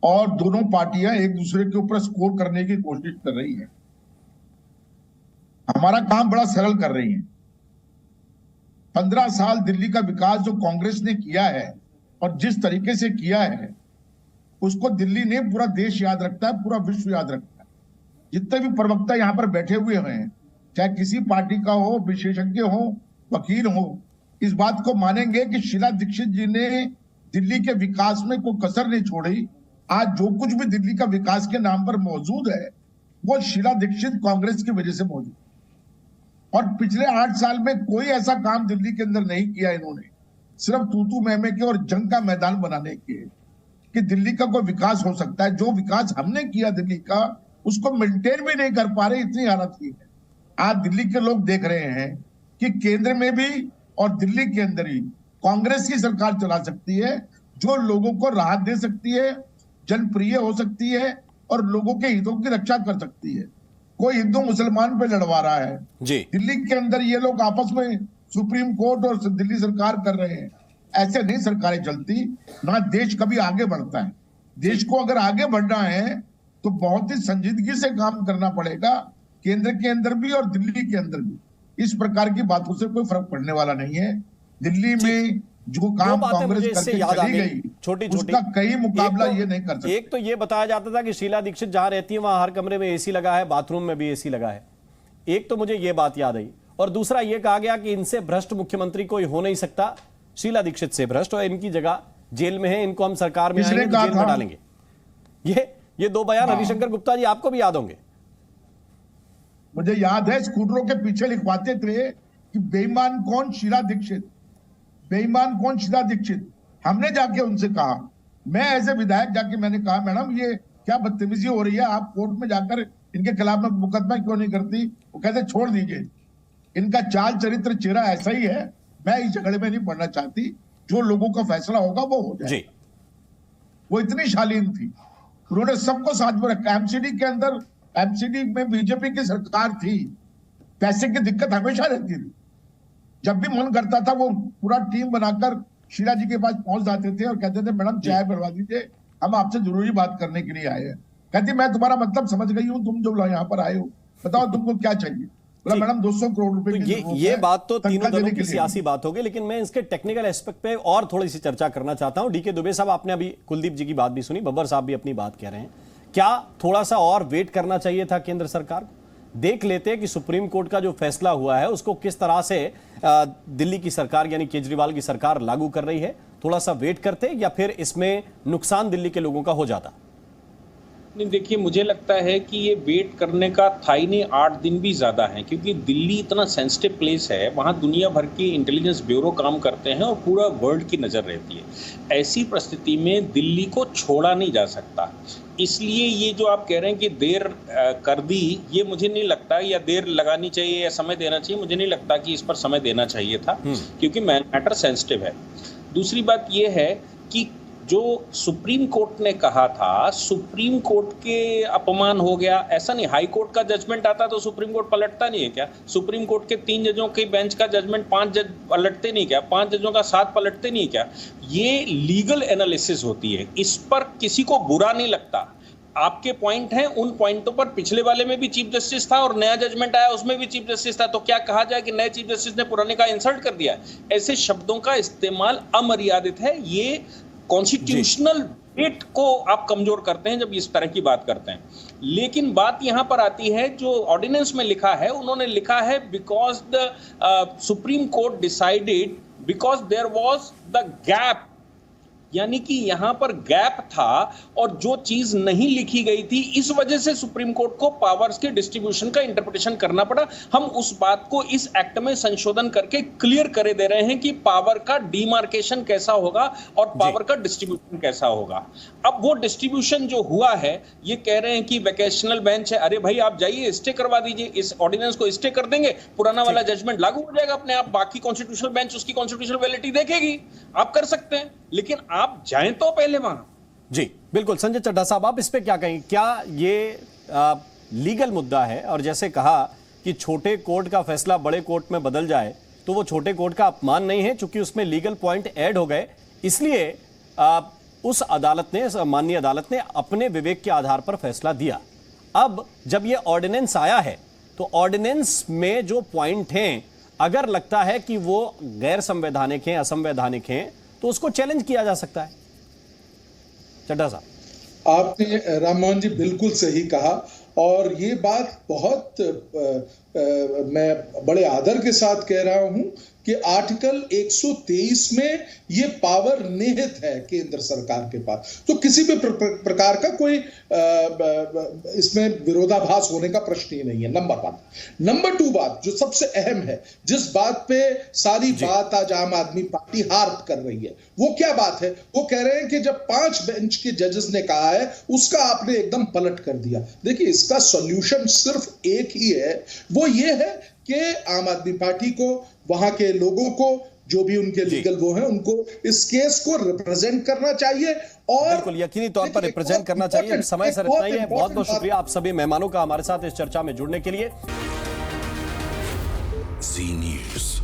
और दोनों पार्टियां एक दूसरे के ऊपर स्कोर करने की कोशिश कर रही है। हमारा काम बड़ा सरल कर रही है। 15 साल दिल्ली का विकास जो कांग्रेस ने किया है, और जिस तरीके से किया है, उसको दिल्ली ने, पूरा देश याद रखता है, पूरा विश्व याद रखता है। जितने भी प्रवक्ता यहाँ पर बैठे हुए हैं, चाहे किसी पार्टी का हो, विशेषज्ञ हो, वकील हो, इस बात को मानेंगे कि शीला दीक्षित जी ने दिल्ली के विकास में कोई कसर नहीं छोड़ी। आज जो कुछ भी दिल्ली का विकास के नाम पर मौजूद है, वो शीला दीक्षित कांग्रेस की वजह से मौजूद। और पिछले 8 साल में कोई ऐसा काम दिल्ली के अंदर नहीं किया इन्होंने, सिर्फ तूतू मैमे के और जंग का मैदान बनाने के, कि दिल्ली का कोई विकास हो सकता है। जो विकास हमने किया दिल्ली का, उसको मेंटेन भी नहीं कर पा रहे, इतनी हालत की है। आज दिल्ली के लोग देख रहे हैं कि केंद्र में भी और दिल्ली के अंदर ही कांग्रेस की सरकार चला सकती है, जो लोगों को राहत दे सकती है, जनप्रिय हो सकती है, और लोगों के हितों की रक्षा कर सकती है। कोई हिंदू मुसलमान पे लड़वा रहा है जी। दिल्ली के अंदर ये लोग आपस में सुप्रीम कोर्ट और दिल्ली सरकार कर रहे हैं। ऐसे नहीं सरकारें चलती, ना देश कभी आगे बढ़ता है। देश को अगर आगे बढ़ना है तो बहुत ही संजीदगी से काम करना पड़ेगा, केंद्र के अंदर भी और दिल्ली के अंदर भी। इस प्रकार की बातों से कोई फर्क पड़ने वाला नहीं है। दिल्ली में जो काम कांग्रेस करके चली गई, छोटी उसका कई मुकाबला ये नहीं कर सकते। एक तो ये बताया जाता था कि शीला दीक्षित जहां रहती है वहां हर कमरे में एसी लगा है, बाथरूम में भी एसी लगा है। एक तो मुझे ये बात याद आई, और दूसरा ये कहा गया कि इनसे भ्रष्ट मुख्यमंत्री कोई हो नहीं सकता, शीला दीक्षित से भ्रष्ट, और इनकी जगह जेल में है, इनको हम सरकार में आएंगे तो जेल में डालेंगे। ये 2 बयान हरिशंकर गुप्ता जी आपको भी याद होंगे। मुझे याद है, स्कूटरों के पीछे लिखवाते थे कि बेईमान कौन, शीला दीक्षित, बेईमान कौन, शीला दीक्षित। हमने जाके उनसे कहा, मैं एज ए विधायक जाके मैंने कहा, मैडम ये क्या बदतमीजी हो रही है, आप कोर्ट में जाकर इनके खिलाफ में मुकदमा क्यों नहीं करती? वो कहते छोड़ दीजिए। इनका चाल चरित्र चेहरा ऐसा ही है। मैं इस झगड़े में नहीं पड़ना चाहती, जो लोगों का फैसला होगा वो हो जाए। वो इतनी शालीन थी, उन्होंने सबको साथ में रखा। एमसीडी के अंदर, एमसीडी में बीजेपी की सरकार थी, पैसे की दिक्कत हमेशा रहती थी। जब भी मन करता था वो पूरा टीम बनाकर शीला जी के पास पहुंच जाते थे और कहते थे मैडम चाय बनवा दीजिए, हम आपसे जरूरी बात करने के लिए आए हैं। कहती मैं तुम्हारा मतलब समझ गई हूँ, तुम जो यहाँ पर आए हो बताओ तुमको क्या चाहिए। बोला मैडम 200 करोड़ रुपए की ये बात तो तीनों दलों की सियासी बात होगी, लेकिन मैं इसके टेक्निकल एस्पेक्ट पे और थोड़ी सी चर्चा करना चाहता हूं। डीके दुबे साहब, आपने अभी कुलदीप जी की बात भी सुनी, बब्बर साहब भी अपनी बात कह रहे हैं। क्या थोड़ा सा और वेट करना चाहिए था केंद्र सरकार को? देख लेते कि सुप्रीम कोर्ट का जो फैसला हुआ है उसको किस तरह से दिल्ली की सरकार यानी केजरीवाल की सरकार लागू कर रही है, थोड़ा सा वेट करते या फिर इसमें नुकसान दिल्ली के लोगों का हो जाता? नहीं, देखिए मुझे लगता है कि ये वेट करने का था ही नहीं, 8 दिन भी ज़्यादा हैं, क्योंकि दिल्ली इतना सेंसिटिव प्लेस है, वहाँ दुनिया भर की इंटेलिजेंस ब्यूरो काम करते हैं और पूरा वर्ल्ड की नज़र रहती है। ऐसी परिस्थिति में दिल्ली को छोड़ा नहीं जा सकता। इसलिए ये जो आप कह रहे हैं कि देर कर दी, ये मुझे नहीं लगता, या देर लगानी चाहिए या समय देना चाहिए, मुझे नहीं लगता कि इस पर समय देना चाहिए था, क्योंकि मैटर सेंसिटिव है। दूसरी बात ये है कि जो सुप्रीम कोर्ट ने कहा था, सुप्रीम कोर्ट के अपमान हो गया, ऐसा नहीं। हाई कोर्ट का जजमेंट आता तो सुप्रीम कोर्ट पलटता नहीं है क्या? सुप्रीम कोर्ट के 3 जजों के बेंच का जजमेंट 5 जज पलटते नहीं क्या? 5 जजों का 7 पलटते नहीं क्या? ये लीगल एनालिसिस होती है, इस पर किसी को बुरा नहीं लगता। आपके पॉइंट हैं, उन पॉइंटों पर पिछले वाले में भी चीफ जस्टिस था और नया जजमेंट आया उसमें भी चीफ जस्टिस था, तो क्या कहा जाए कि नए चीफ जस्टिस ने पुराने का इंसल्ट कर दिया? ऐसे शब्दों का इस्तेमाल अमर्यादित है। ये कॉन्स्टिट्यूशनल वेट को आप कमजोर करते हैं जब इस तरह की बात करते हैं। लेकिन बात यहां पर आती है, जो ऑर्डिनेंस में लिखा है, उन्होंने लिखा है because the Supreme Court decided, because there was the gap, यानी कि यहां पर गैप था और जो चीज नहीं लिखी गई थी, इस वजह से सुप्रीम कोर्ट को पावर्स के डिस्ट्रीब्यूशन का इंटरप्रिटेशन करना पड़ा। हम उस बात को इस एक्ट में संशोधन करके क्लियर करे दे रहे हैं कि पावर का डिमार्केशन कैसा होगा और पावर का डिस्ट्रीब्यूशन कैसा होगा। अब वो डिस्ट्रीब्यूशन जो हुआ है, ये कह रहे हैं कि वैकेशनल बेंच है। अरे भाई आप जाइए स्टे करवा दीजिए, इस ऑर्डिनेंस को स्टे कर देंगे, पुराना वाला जजमेंट लागू हो जाएगा अपने आप, बाकी कॉन्स्टिट्यूशनल बेंच उसकी कॉन्स्टिट्यूशनल वैलिडिटी देखेगी। आप कर सकते हैं, लेकिन आप जाएं तो पहले वहां। जी बिल्कुल। संजय चड्ढा साहब, आप इस पे क्या कहेंगे? क्या ये लीगल मुद्दा है? और जैसे कहा कि छोटे कोर्ट का फैसला बड़े कोर्ट में बदल जाए, तो वो छोटे कोर्ट का अपमान नहीं है, क्योंकि उसमें लीगल पॉइंट ऐड हो गए, इसलिए उस अदालत ने, माननीय अदालत ने अपने विवेक के आधार पर फैसला दिया। अब जब ये ऑर्डिनेंस आया है, तो ऑर्डिनेंस में जो पॉइंट हैं, अगर लगता है कि वो गैर संवैधानिक हैं, असंवैधानिक हैं, तो उसको चैलेंज किया जा सकता है। चड्ढा साहब, आपने राम मोहन जी बिल्कुल सही कहा, और ये बात बहुत मैं बड़े आदर के साथ कह रहा हूं कि आर्टिकल 123 में ये पावर निहित है केंद्र सरकार के पास, तो किसी भी प्रकार का कोई इसमें विरोधाभास होने का प्रश्न ही नहीं है। नंबर 1। नंबर 2 बात जो सबसे अहम है, जिस बात पे सारी बात आज आम आदमी पार्टी हार्प कर रही है, वो क्या बात है? वो कह रहे हैं कि जब 5 बेंच के जजेस ने कहा है, उसका आपने एकदम पलट कर दिया। देखिए, इसका सॉल्यूशन सिर्फ एक ही है, वो ये है कि आम आदमी पार्टी को, वहां के लोगों को, जो भी उनके लीगल वो हैं, उनको इस केस को रिप्रेजेंट करना चाहिए और बिल्कुल यकीनी तौर पर रिप्रेजेंट करना चाहिए। समय सर इतना ही है। बहुत बहुत शुक्रिया आप सभी मेहमानों का हमारे साथ इस चर्चा में जुड़ने के लिए। जी न्यूज़।